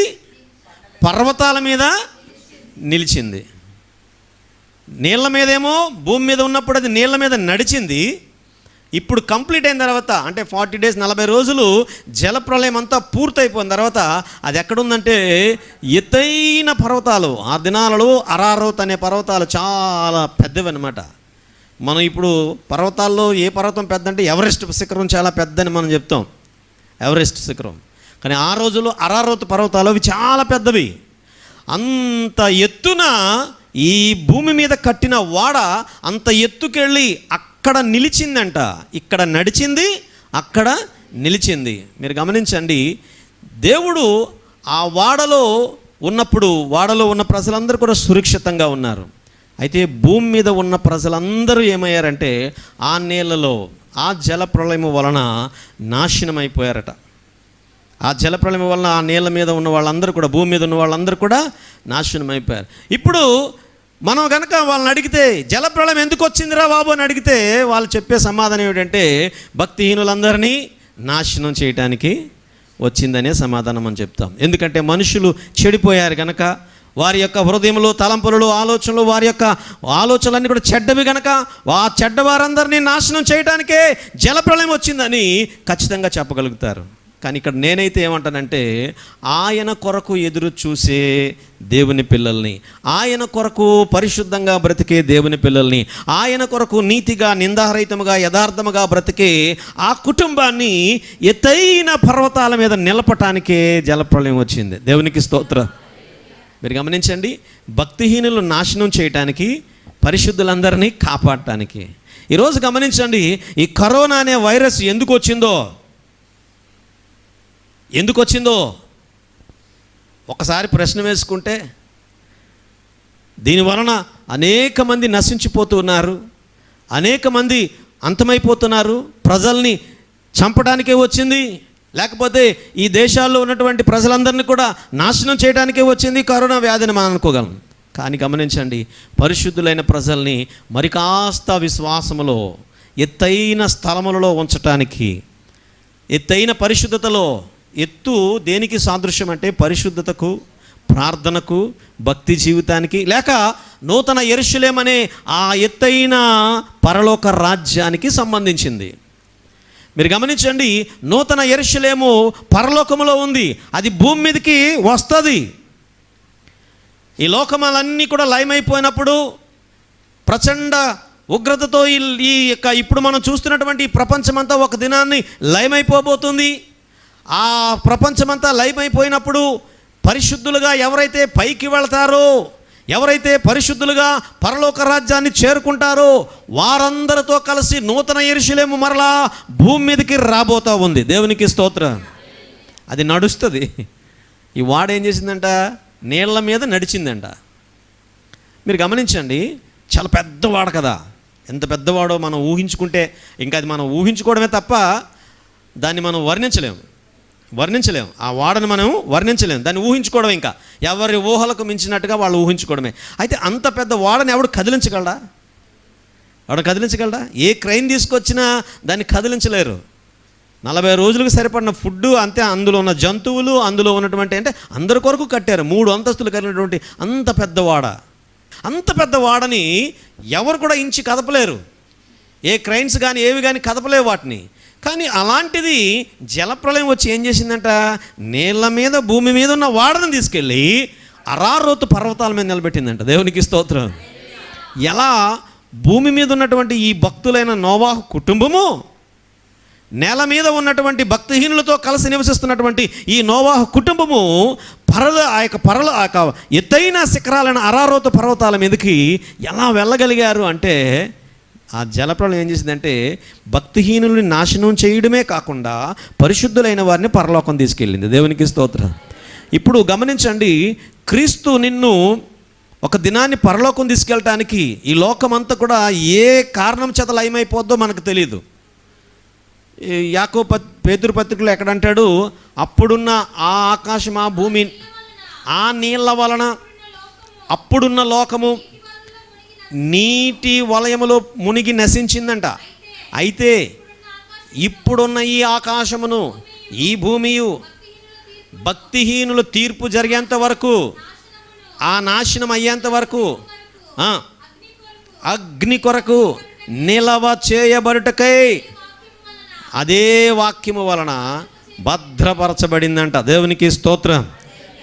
పర్వతాల మీద నిలిచింది. నీళ్ళ మీదేమో భూమి మీద ఉన్నప్పుడు అది నీళ్ళ మీద నడిచింది. ఇప్పుడు కంప్లీట్ అయిన తర్వాత అంటే 40 days 40 రోజులు జలప్రలయం అంతా పూర్తయిపోయిన తర్వాత అది ఎక్కడుందంటే ఎత్తైన పర్వతాలు. ఆ దినాలలో అరారోత్ అనే పర్వతాలు చాలా పెద్దవి అన్నమాట. మనం ఇప్పుడు పర్వతాల్లో ఏ పర్వతం పెద్ద అంటే ఎవరెస్ట్ శిఖరం చాలా పెద్దని మనం చెప్తాం, ఎవరెస్ట్ శిఖరం. కానీ ఆ రోజుల్లో అరారోత్ పర్వతాలు అవి చాలా పెద్దవి. అంత ఎత్తున ఈ భూమి మీద కట్టిన వాడ అంత ఎత్తుకెళ్ళి అక్కడ నిలిచిందంట. ఇక్కడ నడిచింది, అక్కడ నిలిచింది. మీరు గమనించండి, దేవుడు ఆ వాడలో ఉన్నప్పుడు వాడలో ఉన్న ప్రజలందరూ కూడా సురక్షితంగా ఉన్నారు. అయితే భూమి మీద ఉన్న ప్రజలందరూ ఏమయ్యారంటే ఆ నీళ్ళలో ఆ జలప్రలయం వలన నాశనం అయిపోయారట. ఆ జలప్రలయం వలన ఆ నీళ్ళ మీద ఉన్న వాళ్ళందరూ కూడా, భూమి మీద ఉన్న వాళ్ళందరూ కూడా నాశనం అయిపోయారు. ఇప్పుడు మనం కనుక వాళ్ళని అడిగితే జలప్రలయం ఎందుకు వచ్చిందిరా బాబు అని అడిగితే వాళ్ళు చెప్పే సమాధానం ఏమిటంటే భక్తిహీనులందరినీ నాశనం చేయటానికి వచ్చిందనే సమాధానం అని చెప్తాం. ఎందుకంటే మనుషులు చెడిపోయారు కనుక, వారి యొక్క హృదయంలో తలంపులు, ఆలోచనలు, వారి యొక్క ఆలోచనలన్నీ కూడా చెడ్డవి కనుక ఆ చెడ్డవారందరినీ నాశనం చేయడానికే జలప్రలయం వచ్చిందని ఖచ్చితంగా చెప్పగలుగుతారు. కానీ ఇక్కడ నేనైతే ఏమంటానంటే ఆయన కొరకు ఎదురు చూసే దేవుని పిల్లల్ని, ఆయన కొరకు పరిశుద్ధంగా బ్రతికే దేవుని పిల్లల్ని, ఆయన కొరకు నీతిగా, నిందారహితముగా, యథార్థముగా బ్రతికే ఆ కుటుంబాన్ని ఎత్తైన పర్వతాల మీద నిలపటానికే జలప్రలయం వచ్చింది. దేవునికి స్తోత్రం. మీరు గమనించండి, భక్తిహీనులు నాశనం చేయటానికి, పరిశుద్ధులందరినీ కాపాడటానికి. ఈరోజు గమనించండి, ఈ కరోనా అనే వైరస్ ఎందుకు వచ్చిందో ఒకసారి ప్రశ్న వేసుకుంటే దీనివలన అనేక మంది నశించిపోతూ ఉన్నారు, అనేక మంది అంతమైపోతున్నారు. ప్రజల్ని చంపడానికే వచ్చింది, లేకపోతే ఈ దేశాల్లో ఉన్నటువంటి ప్రజలందరినీ కూడా నాశనం చేయడానికే వచ్చింది కరోనా వ్యాధిని మనం అనుకోగలం. కానీ గమనించండి, పరిశుద్ధులైన ప్రజల్ని మరి కాస్త విశ్వాసములో ఎత్తైన స్థలములలో ఉంచటానికి, ఎత్తైన పరిశుద్ధతలో, ఎత్తు దేనికి సాదృశ్యం అంటే పరిశుద్ధతకు, ప్రార్థనకు, భక్తి జీవితానికి, లేక నూతన యెరూషలేము అనే ఆ ఎత్తైన పరలోక రాజ్యానికి సంబంధించింది. మీరు గమనించండి, నూతన యెరూషలేము పరలోకములో ఉంది, అది భూమి మీదకి వస్తుంది. ఈ లోకములన్నీ కూడా లయమైపోయినప్పుడు ప్రచండ ఉగ్రతతో ఈ యొక్క ఇప్పుడు మనం చూస్తున్నటువంటి ప్రపంచమంతా ఒక దినాన్ని లయమైపోబోతుంది. ఆ ప్రపంచమంతా లయమైపోయినప్పుడు పరిశుద్ధులుగా ఎవరైతే పైకి వెళతారో, ఎవరైతే పరిశుద్ధులుగా పరలోక రాజ్యాన్ని చేరుకుంటారో వారందరితో కలిసి నూతన యెరూషలేము మరలా భూమి మీదకి రాబోతూ ఉంది. దేవునికి స్తోత్రం. అది నడుస్తుంది. ఈ వాడ ఏం చేసిందంట? నీళ్ల మీద నడిచిందంట. మీరు గమనించండి, చాలా పెద్దవాడ కదా. ఎంత పెద్దవాడో మనం ఊహించుకుంటే, ఇంకా అది మనం ఊహించుకోవడమే తప్ప దాన్ని మనం వర్ణించలేము. ఆ వాడను మనం వర్ణించలేము, దాన్ని ఊహించుకోవడం ఇంకా ఎవరి ఊహలకు మించినట్టుగా వాళ్ళు ఊహించుకోవడమే. అయితే అంత పెద్ద వాడని ఎవడు కదిలించగలడా? ఏ క్రైన్ తీసుకొచ్చినా దాన్ని కదిలించలేరు. 40 రోజులకు సరిపడిన ఫుడ్ అంతే, అందులో ఉన్న జంతువులు, అందులో ఉన్నటువంటి అంటే అందరి కొరకు కట్టారు. 3 అంతస్తులు కలిగినటువంటి అంత పెద్ద వాడని ఎవరు కూడా ఇంచి కదపలేరు. ఏ క్రైన్స్ కానీ ఏవి కానీ కదపలేవు వాటిని. కానీ అలాంటిది జలప్రళయం వచ్చి ఏం చేసిందంట? నీళ్ళ మీద, భూమి మీద ఉన్న వాడని తీసుకెళ్ళి అరారోతు పర్వతాల మీద నిలబెట్టిందంట. దేవునికి స్తోత్రం. ఎలా భూమి మీద ఉన్నటువంటి ఈ భక్తులైన నోవాహు కుటుంబము, నేల మీద ఉన్నటువంటి భక్తిహీనులతో కలిసి నివసిస్తున్నటువంటి ఈ నోవాహు కుటుంబము ఆ యొక్క ఎత్తైన శిఖరాలైన అరారోతు పర్వతాల మీదకి ఎలా వెళ్ళగలిగారు అంటే, ఆ జలప్రళయం ఏం చేసిందంటే భక్తిహీనుల్ని నాశనం చేయడమే కాకుండా పరిశుద్ధులైన వారిని పరలోకం తీసుకెళ్ళింది. దేవునికి స్తోత్రం. ఇప్పుడు గమనించండి, క్రీస్తు నిన్ను ఒక దినాన్ని పరలోకం తీసుకెళ్ళటానికి ఈ లోకమంతా కూడా ఏ కారణం చేత లయమైపోద్దో మనకు తెలియదు. యాకోబు పేతురు పత్రికలో ఎక్కడంటాడు? అప్పుడున్న ఆ ఆకాశం, ఆ భూమి, ఆ నీళ్ల వలన అప్పుడున్న లోకము నీటి వలయములో మునిగి నశించిందంట. అయితే ఇప్పుడున్న ఈ ఆకాశమును, ఈ భూమియు భక్తిహీనులు తీర్పు జరిగేంత వరకు, ఆ నాశనం అయ్యేంత వరకు అగ్ని కొరకు నిలవ చేయబడుటకై అదే వాక్యము వలన భద్రపరచబడిందంట. దేవునికి స్తోత్రం.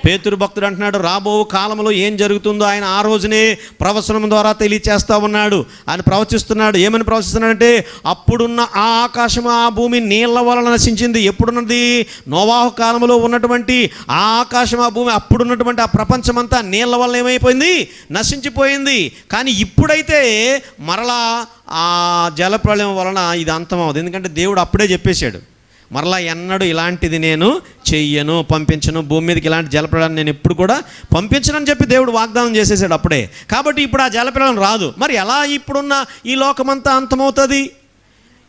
పేతురు భక్తుడు అంటున్నాడు, రాబో కాలంలో ఏం జరుగుతుందో ఆయన ఆ రోజునే ప్రవచనం ద్వారా తెలియచేస్తూ ఉన్నాడు. ఆయన ప్రవచిస్తున్నాడు. ఏమని ప్రవచిస్తున్నాడంటే, అప్పుడున్న ఆ ఆకాశం, ఆ భూమి నీళ్ల వలన నశించింది. ఎప్పుడున్నది? నోవాహు కాలంలో ఉన్నటువంటి ఆ ఆకాశం, ఆ భూమి, అప్పుడున్నటువంటి ఆ ప్రపంచమంతా నీళ్ల వలన ఏమైపోయింది? నశించిపోయింది. కానీ ఇప్పుడైతే మరలా ఆ జలప్రళయం వలన ఇది అంతమవుతుంది. ఎందుకంటే దేవుడు అప్పుడే చెప్పేశాడు, మరలా ఎన్నడూ ఇలాంటిది నేను చెయ్యను, పంపించను, భూమి మీదకి ఇలాంటి జలప్రళయాన్ని నేను ఎప్పుడు కూడా పంపించనని చెప్పి దేవుడు వాగ్దానం చేసేసాడు అప్పుడే. కాబట్టి ఇప్పుడు ఆ జలప్రళయం రాదు. మరి ఎలా ఇప్పుడున్న ఈ లోకమంతా అంతమవుతుంది?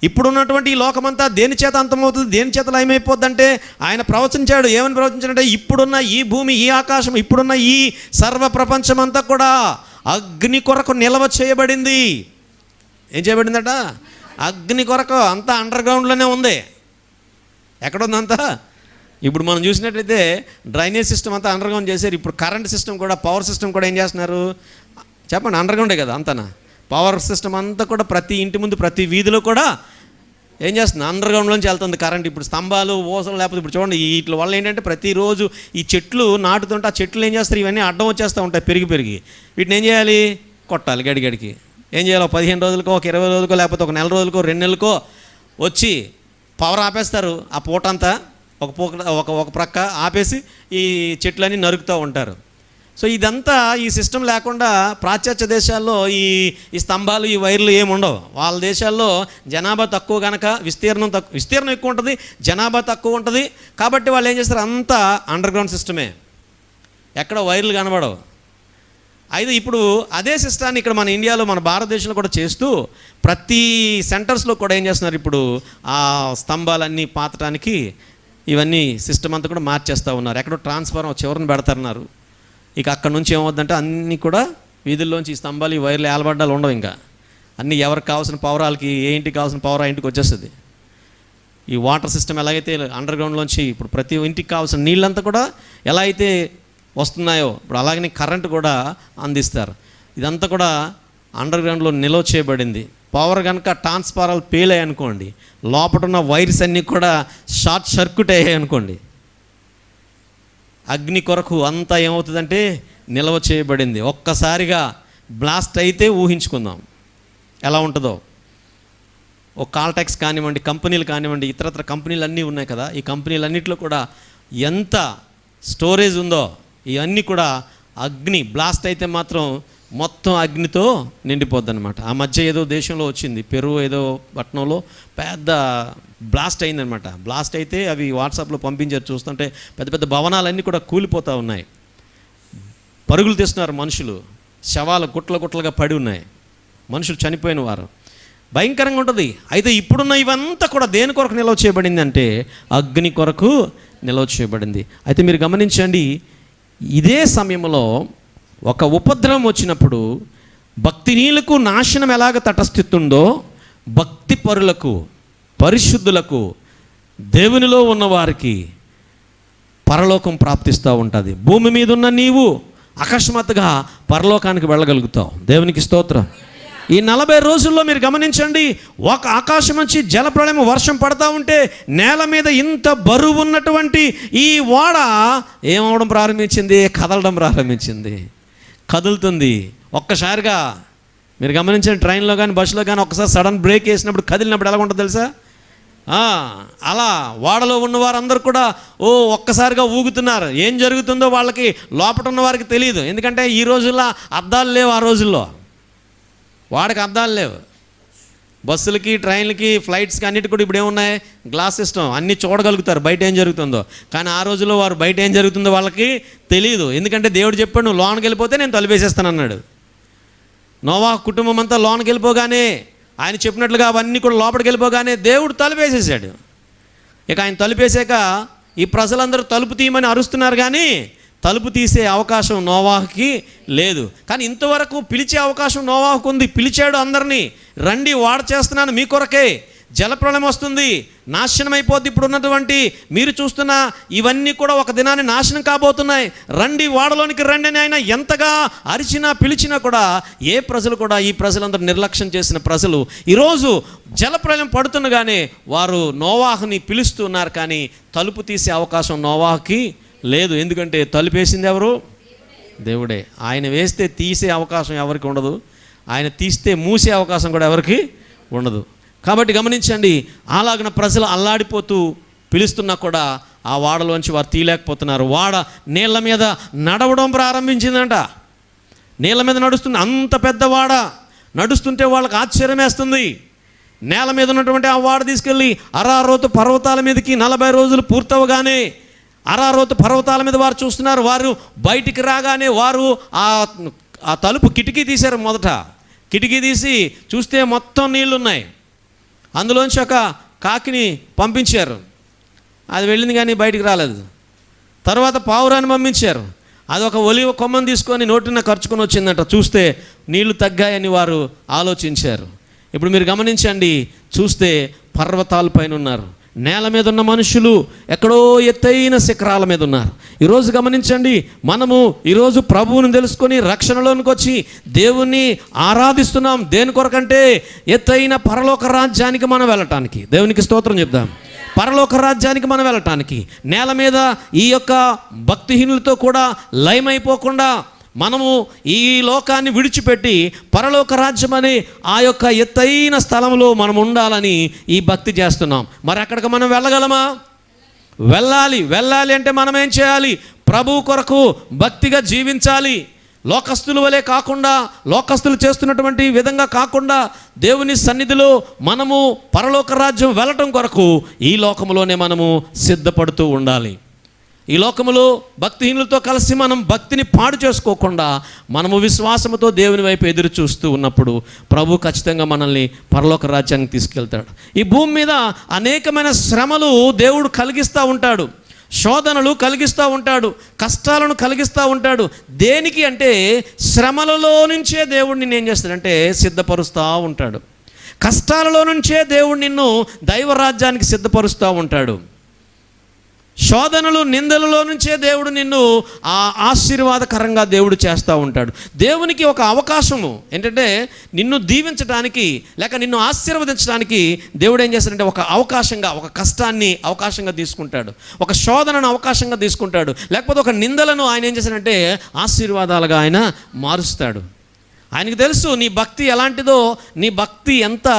ఇప్పుడున్నటువంటి ఈ లోకమంతా దేని చేత అంతమవుతుంది, దేని చేత లయమైపోద్ది అంటే ఆయన ప్రవచించాడు. ఏమని ప్రవచించాడంటే, ఇప్పుడున్న ఈ భూమి, ఈ ఆకాశం, ఇప్పుడున్న ఈ సర్వ ప్రపంచమంతా కూడా అగ్ని కొరకు నిల్వ చేయబడింది. ఏం చేయబడిందట? అగ్ని కొరకు. అంతా అండర్ గ్రౌండ్లోనే ఉంది. ఎక్కడుందంతా? ఇప్పుడు మనం చూసినట్లయితే డ్రైనేజ్ సిస్టమ్ అంతా అండర్ గ్రౌండ్ చేశారు. ఇప్పుడు కరెంట్ సిస్టమ్ కూడా, పవర్ సిస్టమ్ కూడా ఏం చేస్తున్నారు చెప్పండి? అండర్ గ్రౌండే కదా అంతనా. పవర్ సిస్టమ్ అంతా కూడా ప్రతి ఇంటి ముందు, ప్రతి వీధిలో కూడా ఏం చేస్తుంది? అండర్ గ్రౌండ్లోంచి వెళ్తుంది కరెంట్. ఇప్పుడు స్తంభాలు, ఓసలు, లేకపోతే ఇప్పుడు చూడండి వీటి వల్ల ఏంటంటే ప్రతిరోజు ఈ చెట్లు నాటుతుంటే ఆ చెట్లు ఏం చేస్తారు? ఇవన్నీ అడ్డం వచ్చేస్తూ ఉంటాయి పెరిగి. వీటిని ఏం చేయాలి? కొట్టాలి గడిగడికి. ఏం చేయాలి? 15 రోజులకో, ఒక 20 రోజులకో, లేకపోతే ఒక నెల రోజులకో, 2 నెలలకో వచ్చి పవర్ ఆపేస్తారు. ఆ పూటంతా ఒక ప్రక్క ఆపేసి ఈ చెట్లన్నీ నరుకుతూ ఉంటారు. సో ఇదంతా ఈ సిస్టమ్ లేకుండా పాశ్చాత్య దేశాల్లో ఈ స్తంభాలు, ఈ వైర్లు ఏమి ఉండవు. వాళ్ళ దేశాల్లో జనాభా తక్కువ కనుక విస్తీర్ణం ఎక్కువ ఉంటుంది, జనాభా తక్కువ ఉంటుంది. కాబట్టి వాళ్ళు ఏం చేస్తారు? అంతా అండర్ గ్రౌండ్ సిస్టమే, ఎక్కడ వైర్లు కనబడవు. అయితే ఇప్పుడు అదే సిస్టాన్ని ఇక్కడ మన ఇండియాలో, మన భారతదేశంలో కూడా చేస్తూ ప్రతి సెంటర్స్లో కూడా ఏం చేస్తున్నారు? ఇప్పుడు ఆ స్తంభాలన్నీ పాతడానికి ఇవన్నీ సిస్టమ్ అంతా కూడా మార్చేస్తూ ఉన్నారు. ఎక్కడో ట్రాన్స్ఫార్మర్ చివరిని పెడతారన్నారు. ఇక అక్కడ నుంచి ఏమవుద్దంటే అన్నీ కూడా వీధుల్లోంచి ఈ స్తంభాలు, ఈ వైర్లు, ఏలబడ్డాలు ఉండవు. ఇంకా అన్నీ ఎవరికి కావాల్సిన పవర్ వాళ్ళకి, ఏ ఇంటికి కావాల్సిన పవర్ ఆ ఇంటికి వచ్చేస్తుంది. ఈ వాటర్ సిస్టమ్ ఎలాగైతే అండర్ గ్రౌండ్లోంచి ఇప్పుడు ప్రతి ఇంటికి కావాల్సిన నీళ్ళంతా కూడా ఎలా అయితే వస్తున్నాయో ఇప్పుడు అలాగనే కరెంటు కూడా అందిస్తారు. ఇదంతా కూడా అండర్ గ్రౌండ్లో నిల్వ చేయబడింది. పవర్ కనుక ట్రాన్స్ఫార్మర్లు పేలాయి అనుకోండి, లోపల ఉన్న వైర్స్ అన్నీ కూడా షార్ట్ సర్క్యూట్ అయ్యాయి అనుకోండి, అగ్ని కొరకు అంతా ఏమవుతుందంటే నిల్వ చేయబడింది. ఒక్కసారిగా బ్లాస్ట్ అయితే ఊహించుకుందాం ఎలా ఉంటుందో. ఒక కాల్టాక్స్ కానివ్వండి, కంపెనీలు కానివ్వండి, ఇతరత్ర కంపెనీలు అన్నీ ఉన్నాయి కదా, ఈ కంపెనీలన్నింటిలో కూడా ఎంత స్టోరేజ్ ఉందో ఇవన్నీ కూడా అగ్ని బ్లాస్ట్ అయితే మాత్రం మొత్తం అగ్నితో నిండిపోద్ది అనమాట. ఆ మధ్య ఏదో దేశంలో వచ్చింది, పెరు ఏదో పట్టణంలో పెద్ద బ్లాస్ట్ అయిందనమాట. బ్లాస్ట్ అయితే అవి వాట్సాప్లో పంపించారు. చూస్తుంటే పెద్ద పెద్ద భవనాలన్నీ కూడా కూలిపోతూ ఉన్నాయి. పరుగులు తీస్తున్నారు మనుషులు, శవాలు గుట్లుగా పడి ఉన్నాయి, మనుషులు చనిపోయిన వారు. భయంకరంగా ఉంటుంది. అయితే ఇప్పుడున్న ఇవంతా కూడా దేని కొరకు నిల్వ చేయబడింది అంటే అగ్ని కొరకు నిల్వ చేయబడింది. అయితే మీరు గమనించండి, ఇదే సమయంలో ఒక ఉపద్రవం వచ్చినప్పుడు భక్తిహీనులకు నాశనం ఎలాగ తటస్థిస్తుందో భక్తి పరులకు, పరిశుద్ధులకు, దేవునిలో ఉన్నవారికి పరలోకం ప్రాప్తిస్తూ ఉంటుంది. భూమి మీద ఉన్న నీవు అకస్మాత్తుగా పరలోకానికి వెళ్ళగలుగుతావు. దేవునికి స్తోత్రం. ఈ 40 రోజుల్లో మీరు గమనించండి, ఒక ఆకాశం నుంచి జలప్రళయం వర్షం పడతా ఉంటే నేల మీద ఇంత బరువు ఉన్నటువంటి ఈ ఓడ ఏమవడం ప్రారంభించింది? కదలడం ప్రారంభించింది. కదులుతుంది. ఒక్కసారిగా మీరు గమనించండి, ట్రైన్లో కానీ బస్సులో కానీ ఒక్కసారి సడన్ బ్రేక్ వేసినప్పుడు కదిలినప్పుడు ఎలా ఉంటుందో తెలుసా? అలా ఓడలో ఉన్న వారందరూ కూడా ఒక్కసారిగా ఊగుతున్నారు. ఏం జరుగుతుందో వాళ్ళకి లోపట ఉన్న వారికి తెలియదు. ఎందుకంటే ఈ రోజుల్లో అద్దాలు లేవు. ఆ రోజుల్లో వాడికి అద్దాలు లేవు. బస్సులకి, ట్రైన్లకి, ఫ్లైట్స్కి అన్నిటి కూడా ఇప్పుడు ఏమున్నాయి? Glass system. అన్నీ చూడగలుగుతారు బయట ఏం జరుగుతుందో. కానీ ఆ రోజుల్లో వారు బయట ఏం జరుగుతుందో వాళ్ళకి తెలియదు. ఎందుకంటే దేవుడు చెప్పాడు, నువ్వు లోనికి వెళ్ళిపోతే నేను తలుపేసేస్తాను అన్నాడు. నోవాహు కుటుంబం అంతా లోనికి వెళ్ళిపోగానే, ఆయన చెప్పినట్లుగా అవన్నీ కూడా లోపలికి వెళ్ళిపోగానే దేవుడు తలుపేసేసాడు. ఇక ఆయన తలుపేసాక ఈ ప్రజలందరూ తలుపు తీయమని అరుస్తున్నారు, కానీ తలుపు తీసే అవకాశం నోవాహుకి లేదు. కానీ ఇంతవరకు పిలిచే అవకాశం నోవాహుకు ఉంది. పిలిచాడు అందరినీ, రండి వాడ చేస్తున్నాను మీ కొరకే, జలప్రళయం వస్తుంది, నాశనం అయిపోద్ది. ఇప్పుడు ఉన్నటువంటి మీరు చూస్తున్న ఇవన్నీ కూడా ఒక దినాన్ని నాశనం కాబోతున్నాయి, రండి వాడలోనికి రండి అని ఆయన ఎంతగా అరిచినా పిలిచినా కూడా ఏ ప్రజలు కూడా, ఈ ప్రజలందరూ నిర్లక్ష్యం చేసిన ప్రజలు ఈరోజు జలప్రళయం పడుతుండగానే వారు నోవాహుని పిలుస్తున్నారు, కానీ తలుపు తీసే అవకాశం నోవాహుకి లేదు. ఎందుకంటే తలుపేసింది ఎవరు? దేవుడే. ఆయన వేస్తే తీసే అవకాశం ఎవరికి ఉండదు, ఆయన తీస్తే మూసే అవకాశం కూడా ఎవరికి ఉండదు. కాబట్టి గమనించండి, అలాగిన ప్రజలు అల్లాడిపోతూ పిలుస్తున్నా కూడా ఆ వాడలోంచి వారు తీయలేకపోతున్నారు. వాడ నీళ్ళ మీద నడవడం ప్రారంభించిందంట. నీళ్ళ మీద నడుస్తుంది. అంత పెద్ద వాడ నడుస్తుంటే వాళ్ళకి ఆశ్చర్యం వేస్తుంది. నేల మీద ఉన్నటువంటి ఆ వాడ తీసుకెళ్ళి అరారోతు పర్వతాల మీదకి 40 రోజులు పూర్తవగానే అరారోతు పర్వతాల మీద వారు చూస్తున్నారు. వారు బయటికి రాగానే వారు ఆ తలుపు కిటికీ తీశారు. మొదట కిటికీ తీసి చూస్తే మొత్తం నీళ్ళు ఉన్నాయి. అందులోంచి ఒక కాకిని పంపించారు. అది వెళ్ళింది కానీ బయటికి రాలేదు. తర్వాత పావురాన్ని పంపించారు. అది ఒక ఒలివ కొమ్మను తీసుకొని నోటిన ఖర్చుకొని వచ్చిందంట. చూస్తే నీళ్లు తగ్గాయని వారు ఆలోచించారు. ఇప్పుడు మీరు గమనించండి, చూస్తే పర్వతాల పైన ఉన్నారు. నేల మీద ఉన్న మనుషులు ఎక్కడో ఎత్తైన శిఖరాల మీద ఉన్నారు. ఈరోజు గమనించండి, మనము ఈరోజు ప్రభువుని తెలుసుకొని రక్షణలోనికి వచ్చి దేవుణ్ణి ఆరాధిస్తున్నాం. దేని కొరకంటే ఎత్తైన పరలోక రాజ్యానికి మనం వెళ్ళటానికి. దేవునికి స్తోత్రం చెప్దాం. పరలోక రాజ్యానికి మనం వెళ్ళటానికి, నేల మీద ఈ యొక్క భక్తిహీనులతో కూడా లయమైపోకుండా మనము ఈ లోకాన్ని విడిచిపెట్టి పరలోక రాజ్యం అనే ఆ యొక్క ఎత్తైన స్థలంలో మనం ఉండాలని ఈ భక్తి చేస్తున్నాం. మరి అక్కడికి మనం వెళ్ళగలమా? వెళ్ళాలి అంటే మనం ఏం చేయాలి? ప్రభువు కొరకు భక్తిగా జీవించాలి. లోకస్తుల వలె కాకుండా, లోకస్తులు చేస్తున్నటువంటి విధంగా కాకుండా దేవుని సన్నిధిలో మనము పరలోక రాజ్యం వెళ్ళటం కొరకు ఈ లోకంలోనే మనము సిద్ధపడుతూ ఉండాలి. ఈ లోకములో భక్తిహీనులతో కలిసి మనం భక్తిని పాడు చేసుకోకుండా మనము విశ్వాసముతో దేవుని వైపు ఎదురు చూస్తూ ఉన్నప్పుడు ప్రభు ఖచ్చితంగా మనల్ని పరలోక రాజ్యానికి తీసుకెళ్తాడు. ఈ భూమి మీద అనేకమైన శ్రమలు దేవుడు కలిగిస్తూ ఉంటాడు, శోధనలు కలిగిస్తూ ఉంటాడు, కష్టాలను కలిగిస్తూ ఉంటాడు. దేనికి అంటే శ్రమలలో నుంచే దేవుడు నిన్ను ఏం చేస్తాడంటే సిద్ధపరుస్తూ ఉంటాడు. కష్టాలలో నుంచే దేవుడు నిన్ను దైవరాజ్యానికి సిద్ధపరుస్తూ ఉంటాడు. శోధనలు, నిందలలో నుంచే దేవుడు నిన్ను ఆశీర్వాదకరంగా దేవుడు చేస్తూ ఉంటాడు. దేవునికి ఒక అవకాశము ఏంటంటే నిన్ను దీవించడానికి లేక నిన్ను ఆశీర్వదించడానికి దేవుడు ఏం చేస్తాడంటే ఒక అవకాశంగా, ఒక కష్టాన్ని అవకాశంగా తీసుకుంటాడు, ఒక శోధనను అవకాశంగా తీసుకుంటాడు, లేకపోతే ఒక నిందలను ఆయన ఏం చేస్తాడంటే ఆశీర్వాదాలుగా ఆయన మారుస్తాడు. ఆయనకు తెలుసు నీ భక్తి ఎలాంటిదో, నీ భక్తి ఎంత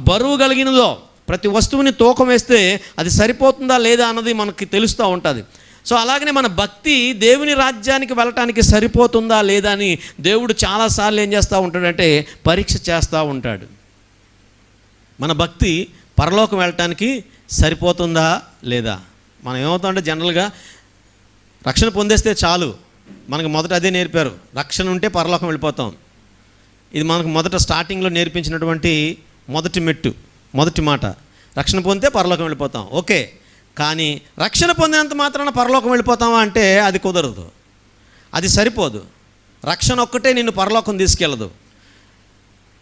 బరువు కలిగినదో. ప్రతి వస్తువుని తూకం వేస్తే అది సరిపోతుందా లేదా అన్నది మనకి తెలుస్తూ ఉంటుంది. సో అలాగనే మన భక్తి దేవుని రాజ్యానికి వెళ్ళటానికి సరిపోతుందా లేదా అని దేవుడు చాలాసార్లు ఏం చేస్తూ ఉంటాడంటే పరీక్ష చేస్తూ ఉంటాడు. మన భక్తి పరలోకం వెళ్ళటానికి సరిపోతుందా లేదా. మనం ఏమవుతామంటే జనరల్గా రక్షణ పొందేస్తే చాలు, మనకు మొదట అదే నేర్పారు, రక్షణ ఉంటే పరలోకం వెళ్ళిపోతాం. ఇది మనకు మొదట స్టార్టింగ్లో నేర్పించినటువంటి మొదటి మాట, రక్షణ పొందితే పరలోకం వెళ్ళిపోతాం. ఓకే, కానీ రక్షణ పొందినంత మాత్రాన పరలోకం వెళ్ళిపోతామా అంటే అది కుదరదు, అది సరిపోదు. రక్షణ ఒక్కటే నిన్ను పరలోకం తీసుకెళ్ళదు,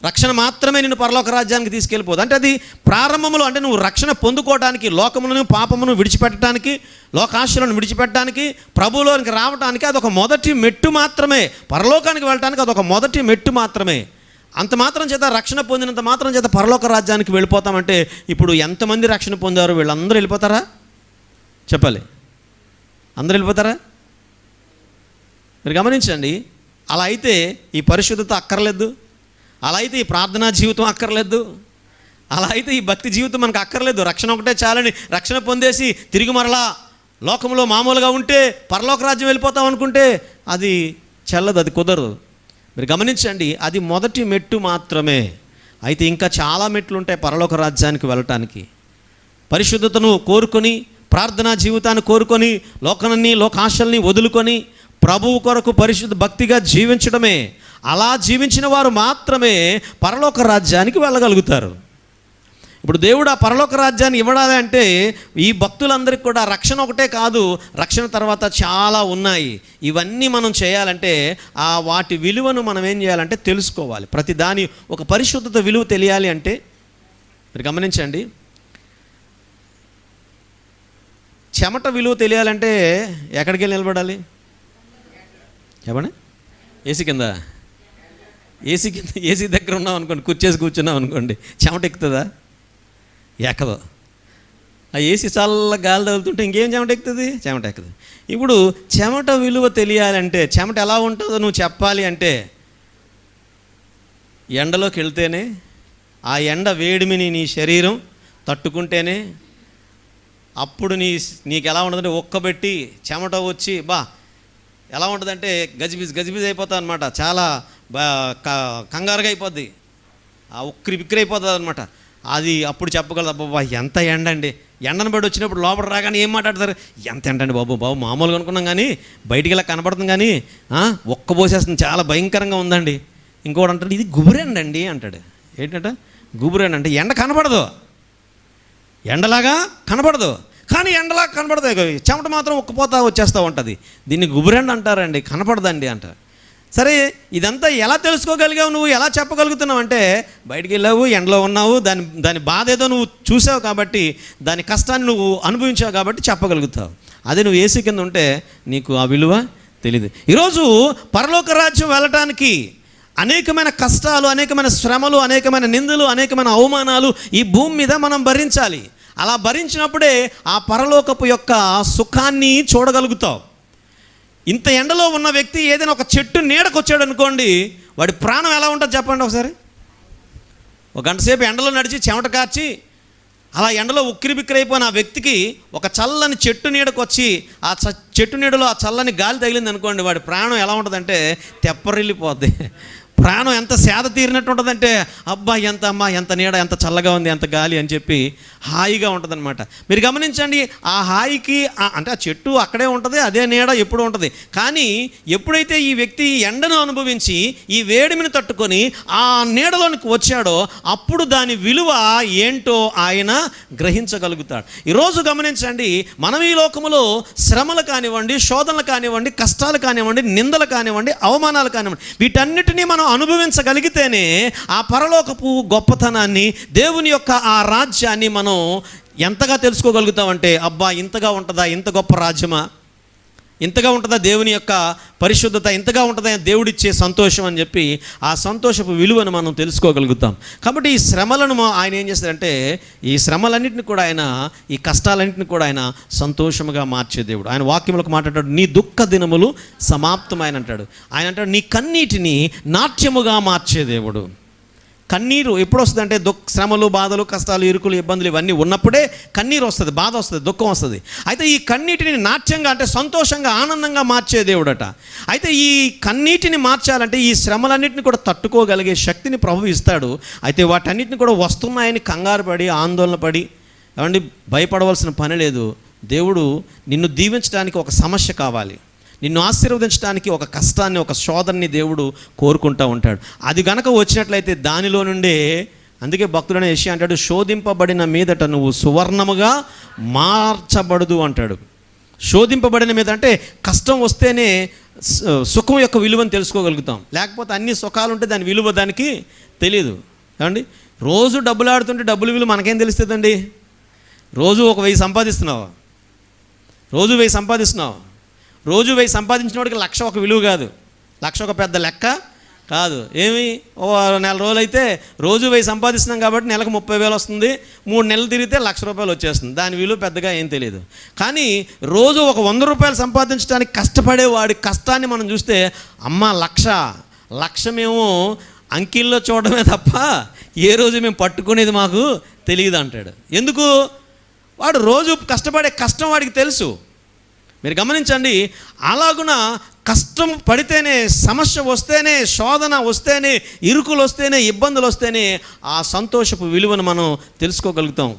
రక్షణ మాత్రమే నిన్ను పరలోక రాజ్యానికి తీసుకెళ్ళిపోదు. అంటే అది ప్రారంభంలో, అంటే నువ్వు రక్షణ పొందుకోవడానికి, లోకములను పాపమును విడిచిపెట్టడానికి, లోకాశలను విడిచిపెట్టడానికి, ప్రభువులోనికి రావడానికి అదొక మొదటి మెట్టు మాత్రమే. పరలోకానికి వెళ్ళడానికి అదొక మొదటి మెట్టు మాత్రమే. అంత మాత్రం చేత, రక్షణ పొందినంత మాత్రం చేత పరలోక రాజ్యానికి వెళ్ళిపోతామంటే ఇప్పుడు ఎంతమంది రక్షణ పొందారు? వీళ్ళందరూ వెళ్ళిపోతారా? చెప్పాలి, అందరూ వెళ్ళిపోతారా? మీరు గమనించండి. అలా అయితే ఈ పరిశుద్ధత అక్కర్లేదు, అలా అయితే ఈ ప్రార్థనా జీవితం అక్కర్లేదు, అలా అయితే ఈ భక్తి జీవితం మనకు అక్కర్లేదు. రక్షణ ఒకటే చాలని రక్షణ పొందేసి తిరిగి మరలా లోకంలో మామూలుగా ఉంటే పరలోక రాజ్యం వెళ్ళిపోతాం అనుకుంటే అది చెల్లదు, అది కుదరదు. మీరు గమనించండి, అది మొదటి మెట్టు మాత్రమే. అయితే ఇంకా చాలా మెట్లు ఉంటాయి పరలోక రాజ్యానికి వెళ్ళటానికి. పరిశుద్ధతను కోరుకొని, ప్రార్థనా జీవితాన్ని కోరుకొని, లోకాశల్ని వదులుకొని ప్రభువు కొరకు పరిశుద్ధ భక్తిగా జీవించడమే. అలా జీవించిన వారు మాత్రమే పరలోక రాజ్యానికి వెళ్ళగలుగుతారు. ఇప్పుడు దేవుడు ఆ పరలోక రాజ్యాన్ని ఇవ్వడాలి అంటే ఈ భక్తులందరికీ కూడా రక్షణ ఒకటే కాదు, రక్షణ తర్వాత చాలా ఉన్నాయి. ఇవన్నీ మనం చేయాలంటే ఆ వాటి విలువను మనం ఏం చేయాలంటే తెలుసుకోవాలి. ప్రతి దాని ఒక పరిశుద్ధత విలువ తెలియాలి అంటే మీరు గమనించండి, చెమట విలువ తెలియాలంటే ఎక్కడికి వెళ్ళి నిలబడాలి చెప్పండి? ఏసీ కింద ఏసీ దగ్గర ఉన్నాం అనుకోండి, కుర్చేసి కూర్చున్నాం అనుకోండి, చెమట ఎక్కుతుందా? ఎక్కదు. ఆ ఏసీ చల్ల గాలి తగులుతుంటే ఇంకేం చెమట ఎక్కుతుంది? చెమట ఎక్కదు. ఇప్పుడు చెమట విలువ తెలియాలంటే, చెమట ఎలా ఉంటుందో నువ్వు చెప్పాలి అంటే ఎండలోకి వెళ్తేనే, ఆ ఎండ వేడిమిని నీ శరీరం తట్టుకుంటేనే అప్పుడు నీకు ఎలా ఉంటుందంటే ఒక్కబెట్టి చెమట వచ్చి ఎలా ఉంటుందంటే గజిబిజ్ అయిపోతుంది అనమాట. చాలా కంగారుగా అయిపోద్ది, ఆ ఉక్కిరి అయిపోతుంది అనమాట. అది అప్పుడు చెప్పగలదు, అబ్బా ఎంత ఎండ అండి. ఎండను బట్టి వచ్చినప్పుడు లోపల రాగానే ఏం మాట్లాడతారు? ఎంత ఎండ అండి బాబు మామూలుగా అనుకున్నాం కానీ బయటికి ఇలా కనపడుతుంది కానీ ఒక్క పోసేస్తుంది, చాలా భయంకరంగా ఉందండి. ఇంకోటి అంటాడు ఇది గుబురెండండి అంటాడు. ఏంటంటే గుబురెండ అంటే ఎండ కనపడదు, ఎండలాగా కనపడదు, కానీ ఎండలా కనపడదు, చెమట మాత్రం ఉక్కపోతా వచ్చేస్తూ ఉంటుంది. దీన్ని గుబురెండ అంటారండి, కనపడదండి అంటారు. సరే, ఇదంతా ఎలా తెలుసుకోగలిగావు, నువ్వు ఎలా చెప్పగలుగుతున్నావు అంటే బయటికి వెళ్ళావు, ఎండలో ఉన్నావు, దాని బాధ ఏదో నువ్వు చూసావు కాబట్టి, దాని కష్టాన్ని నువ్వు అనుభవించావు కాబట్టి చెప్పగలుగుతావు. అదే నువ్వు ఏసీ కింద ఉంటే నీకు ఆ విలువ తెలియదు. ఈరోజు పరలోక రాజ్యం వెళ్ళటానికి అనేకమైన కష్టాలు, అనేకమైన శ్రమలు, అనేకమైన నిందలు, అనేకమైన అవమానాలు ఈ భూమి మీద మనం భరించాలి. అలా భరించినప్పుడే ఆ పరలోకపు యొక్క సుఖాన్ని చూడగలుగుతావు. ఇంత ఎండలో ఉన్న వ్యక్తి ఏదైనా ఒక చెట్టు నీడకు వచ్చాడు అనుకోండి, వాడి ప్రాణం ఎలా ఉంటుంది చెప్పండి ఒకసారి. ఒక గంట సేపు ఎండలో నడిచి చెమట కార్చి అలా ఎండలో ఉక్కిరిబిక్కిరైపోయిన ఆ వ్యక్తికి ఒక చల్లని చెట్టు నీడకు వచ్చి ఆ చెట్టు నీడలో ఆ చల్లని గాలి తగిలింది అనుకోండి, వాడి ప్రాణం ఎలా ఉంటుందంటే తెప్పరిల్లిపోద్ది. ప్రాణం ఎంత సేద తీరినట్టు ఉంటుందంటే అబ్బా ఎంత నీడ, ఎంత చల్లగా ఉంది, ఎంత గాలి అని చెప్పి హాయిగా ఉంటుందన్నమాట. మీరు గమనించండి, ఆ హాయికి అంటే ఆ చెట్టు అక్కడే ఉంటుంది, అదే నీడ ఎప్పుడు ఉంటుంది. కానీ ఎప్పుడైతే ఈ వ్యక్తి ఎండను అనుభవించి ఈ వేడిమిని తట్టుకొని ఆ నీడలోనికి వచ్చాడో అప్పుడు దాని విలువ ఏంటో ఆయన గ్రహించగలుగుతాడు. ఈరోజు గమనించండి, మనం ఈ లోకములో శ్రమలు కానివ్వండి, శోధనలు కానివ్వండి, కష్టాలు కానివ్వండి, నిందలు కానివ్వండి, అవమానాలు కానివ్వండి, వీటన్నిటినీ మనం అనుభవించగలిగితేనే ఆ పరలోకపు గొప్పతనాన్ని, దేవుని యొక్క ఆ రాజ్యాన్ని మనం ఎంతగా తెలుసుకోగలుగుతామంటే అబ్బా ఇంతగా ఉంటుందా, ఇంత గొప్ప రాజ్యమా, ఇంతగా ఉంటుందా దేవుని యొక్క పరిశుద్ధత, ఇంతగా ఉంటుందా దేవుడిచ్చే సంతోషం అని చెప్పి ఆ సంతోషపు విలువను మనం తెలుసుకోగలుగుతాం. కాబట్టి ఈ శ్రమలను ఆయన ఏం చేస్తాడంటే ఈ శ్రమలన్నింటిని కూడా ఆయన, ఈ కష్టాలన్నింటిని కూడా ఆయన సంతోషముగా మార్చే దేవుడు. ఆయన వాక్యములకు మాట్లాడాడు, నీ దుఃఖ దినములు సమాప్తమైన అంటాడు. ఆయన అంటాడు నీ కన్నీటిని నాట్యముగా మార్చే దేవుడు. కన్నీరు ఎప్పుడు వస్తుంది అంటే శ్రమలు, బాధలు, కష్టాలు, ఇరుకులు, ఇబ్బందులు ఇవన్నీ ఉన్నప్పుడే కన్నీరు వస్తుంది, బాధ వస్తుంది, దుఃఖం వస్తుంది. అయితే ఈ కన్నీటిని నాట్యంగా అంటే సంతోషంగా, ఆనందంగా మార్చే దేవుడట. అయితే ఈ కన్నీటిని మార్చాలంటే ఈ శ్రమలన్నింటిని కూడా తట్టుకోగలిగే శక్తిని ప్రభువు ఇస్తాడు. అయితే వాటన్నిటిని కూడా వస్తున్నాయని కంగారు పడి, ఆందోళన పడి, ఏమండి భయపడవలసిన పని లేదు. దేవుడు నిన్ను దీవించడానికి ఒక సమస్య కావాలి, నిన్ను ఆశీర్వదించడానికి ఒక కష్టాన్ని, ఒక శోధనని దేవుడు కోరుకుంటూ ఉంటాడు. అది గనక వచ్చినట్లయితే దానిలో నుండే, అందుకే భక్తుడైన యెషయా అంటాడు, శోధింపబడిన మీదట నువ్వు సువర్ణముగా మార్చబడదు అంటాడు. శోధింపబడిన మీద అంటే కష్టం వస్తేనే సుఖం యొక్క విలువను తెలుసుకోగలుగుతాం. లేకపోతే అన్ని సుఖాలు ఉంటే దాని విలువ దానికి తెలియదు. ఏమండి రోజు డబ్బులు ఆడుతుంటే డబ్బుల విలువ మనకేం తెలుస్తుందండి? రోజు ఒక 1000 సంపాదిస్తున్నావా? రోజు 1000 సంపాదిస్తున్నావా? రోజు 1000 సంపాదించిన వాడికి 1,00,000 ఒక విలువ కాదు, 1,00,000 ఒక పెద్ద లెక్క కాదు. ఏమి ఓ నెల రోజులు అయితే రోజు 1000 సంపాదిస్తున్నాం కాబట్టి నెలకు 30,000 వస్తుంది, 3 నెలలు తిరిగితే 1,00,000 రూపాయలు వచ్చేస్తుంది. దాని విలువ పెద్దగా ఏం తెలియదు. కానీ రోజు ఒక 100 రూపాయలు సంపాదించడానికి కష్టపడే వాడి కష్టాన్ని మనం చూస్తే, అమ్మ 1,00,000 మేము అంకిల్లో చూడడమే తప్ప ఏ రోజు మేము పట్టుకునేది మాకు తెలియదు అంటాడు. ఎందుకు? వాడు రోజు కష్టపడే కష్టం వాడికి తెలుసు. మీరు గమనించండి, అలాగున కష్టం పడితేనే, సమస్య వస్తేనే, శోధన వస్తేనే, ఇరుకులు వస్తేనే, ఇబ్బందులు వస్తేనే ఆ సంతోషపు విలువను మనం తెలుసుకోగలుగుతాం.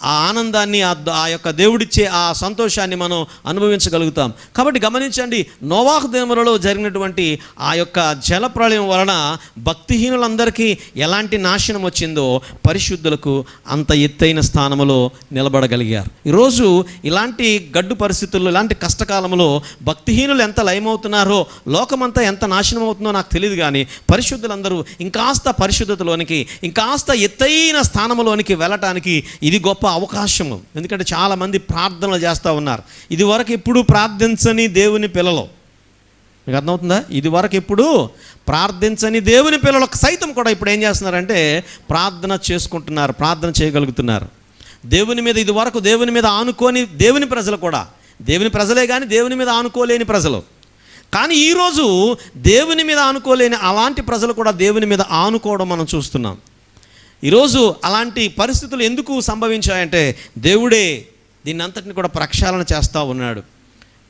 ఆ ఆనందాన్ని, ఆ యొక్క దేవుడిచ్చే ఆ సంతోషాన్ని మనం అనుభవించగలుగుతాం. కాబట్టి గమనించండి, నోవాహు దినములలో జరిగినటువంటి ఆ యొక్క జలప్రళయం వలన భక్తిహీనులందరికీ ఎలాంటి నాశనం వచ్చిందో పరిశుద్ధులకు అంత ఎత్తైన స్థానంలో నిలబడగలిగారు. ఈరోజు ఇలాంటి గడ్డు పరిస్థితుల్లో, ఇలాంటి కష్టకాలంలో భక్తిహీనులు ఎంత లయమవుతున్నారో, లోకమంతా ఎంత నాశనం అవుతుందో నాకు తెలియదు. కానీ పరిశుద్ధులందరూ ఇంకాస్త పరిశుద్ధతలోనికి, ఇంకాస్త ఎత్తైన స్థానంలోనికి వెళ్ళటానికి ఇది గొప్ప అవకాశము. ఎందుకంటే చాలామంది ప్రార్థనలు చేస్తూ ఉన్నారు. ఇది వరకు ఎప్పుడు ప్రార్థించని దేవుని పిల్లలు, మీకు అర్థమవుతుందా? ఇది వరకు ఎప్పుడు ప్రార్థించని దేవుని పిల్లలకు సైతం కూడా ఇప్పుడు ఏం చేస్తున్నారంటే ప్రార్థన చేసుకుంటున్నారు, ప్రార్థన చేయగలుగుతున్నారు. దేవుని మీద ఇది వరకు దేవుని మీద ఆనుకోని దేవుని ప్రజలు కూడా, దేవుని ప్రజలే కానీ దేవుని మీద ఆనుకోలేని ప్రజలు. కానీ ఈరోజు దేవుని మీద ఆనుకోలేని అలాంటి ప్రజలు కూడా దేవుని మీద ఆనుకోవడం మనం చూస్తున్నాం. ఈరోజు అలాంటి పరిస్థితులు ఎందుకు సంభవించాయంటే దేవుడే దీన్ని అంతటిని కూడా ప్రక్షాళన చేస్తూ ఉన్నాడు.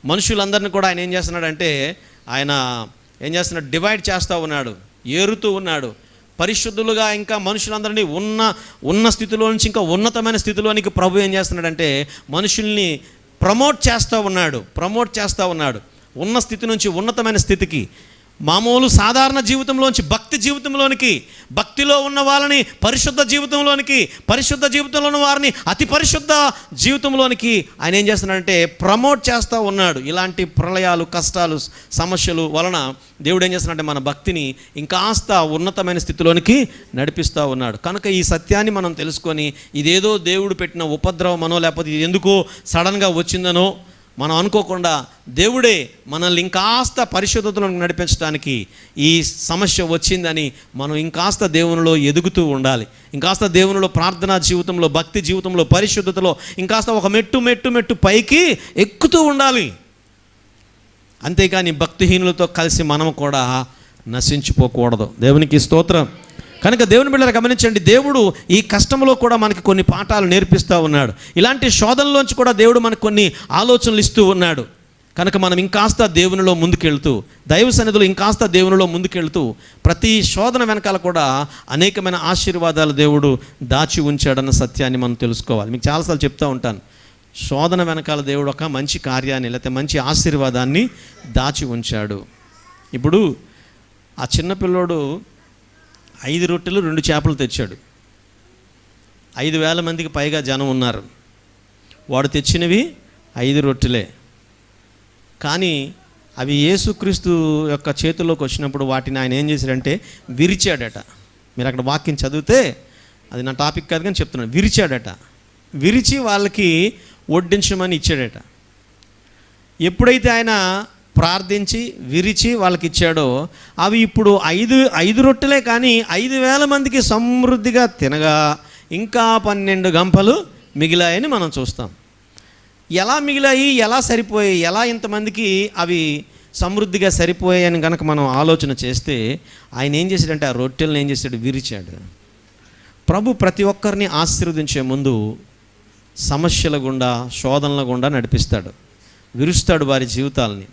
మనుషులందరినీ కూడా ఆయన ఏం చేస్తున్నాడంటే, ఆయన ఏం చేస్తున్నాడు, డివైడ్ చేస్తూ ఉన్నాడు, ఏరుతూ ఉన్నాడు. పరిశుద్ధులుగా ఇంకా మనుషులందరినీ ఉన్న స్థితిలో నుంచి ఇంకా ఉన్నతమైన స్థితిలోనికి ప్రభు ఏం చేస్తున్నాడంటే మనుషుల్ని ప్రమోట్ చేస్తూ ఉన్నాడు. ఉన్న స్థితి నుంచి ఉన్నతమైన స్థితికి, మామూలు సాధారణ జీవితంలోంచి భక్తి జీవితంలోనికి, భక్తిలో ఉన్న వాళ్ళని పరిశుద్ధ జీవితంలోనికి, పరిశుద్ధ జీవితంలో ఉన్న వారిని అతి పరిశుద్ధ జీవితంలోనికి ఆయన ఏం చేస్తున్నాడంటే ప్రమోట్ చేస్తూ ఉన్నాడు. ఇలాంటి ప్రళయాలు, కష్టాలు, సమస్యలు వలన దేవుడు ఏం చేస్తున్నాడంటే మన భక్తిని ఇంకాస్త ఉన్నతమైన స్థితిలోనికి నడిపిస్తూ ఉన్నాడు. కనుక ఈ సత్యాన్ని మనం తెలుసుకొని, ఇదేదో దేవుడు పెట్టిన ఉపద్రవమనో లేకపోతే ఇది ఎందుకో సడన్గా వచ్చిందనో మనం అనుకోకుండా, దేవుడే మనల్ని ఇంకాస్త పరిశుద్ధతలను నడిపించడానికి ఈ సమస్య వచ్చిందని మనం ఇంకాస్త దేవునిలో ఎదుగుతూ ఉండాలి. ఇంకాస్త దేవునిలో ప్రార్థనా జీవితంలో, భక్తి జీవితంలో, పరిశుద్ధతలో ఇంకాస్త ఒక మెట్టు పైకి ఎక్కుతూ ఉండాలి. అంతేకాని భక్తిహీనులతో కలిసి మనం కూడా నశించిపోకూడదు. దేవునికి స్తోత్రం. కనుక దేవుని బిడ్డలు గమనించండి, దేవుడు ఈ కష్టంలో కూడా మనకి కొన్ని పాఠాలు నేర్పిస్తూ ఉన్నాడు. ఇలాంటి శోధనలోంచి కూడా దేవుడు మనకు కొన్ని ఆలోచనలు ఇస్తూ ఉన్నాడు. కనుక మనం ఇంకాస్త దేవునిలో ముందుకెళ్తూ, దైవ సన్నిధిలో ఇంకాస్త దేవునిలో ముందుకెళ్తూ, ప్రతి శోధన వెనకాల కూడా అనేకమైన ఆశీర్వాదాలు దేవుడు దాచి ఉంచాడన్న సత్యాన్ని మనం తెలుసుకోవాలి. మీకు చాలాసార్లు చెప్తూ ఉంటాను, శోధన వెనకాల దేవుడు ఒక మంచి కార్యాన్ని లేకపోతే మంచి ఆశీర్వాదాన్ని దాచి ఉంచాడు. ఇప్పుడు ఆ చిన్నపిల్లోడు 5 రొట్టెలు 2 చేపలు తెచ్చాడు. 5,000 మందికి పైగా జనం ఉన్నారు. వాడు తెచ్చినవి 5 రొట్టెలే. కానీ అవి యేసుక్రీస్తు యొక్క చేతుల్లోకి వచ్చినప్పుడు వాటిని ఆయన ఏం చేశాడంటే విరిచాడట. మీరు అక్కడ వాక్యం చదివితే, అది నా టాపిక్ కాదు కానీ చెప్తున్నాను, విరిచాడట. విరిచి వాళ్ళకి వడ్డించమని ఇచ్చాడట. ఎప్పుడైతే ఆయన ప్రార్థించి విరిచి వాళ్ళకి ఇచ్చాడో, అవి ఇప్పుడు 5 రొట్టెలే కానీ 5,000 మందికి సమృద్ధిగా తినగా ఇంకా 12 గంపలు మిగిలాయని మనం చూస్తాం. ఎలా మిగిలాయి, ఎలా సరిపోయాయి, ఎలా ఇంతమందికి అవి సమృద్ధిగా సరిపోయాయని కనుక మనం ఆలోచన చేస్తే, ఆయన ఏం చేశాడంటే ఆ రొట్టెలను ఏం చేశాడు, విరిచాడు. ప్రభు ప్రతి ఒక్కరిని ఆశీర్వదించే ముందు సమస్యల గుండా, శోధనల గుండా నడిపిస్తాడు, విరుస్తాడు వారి జీవితాలని.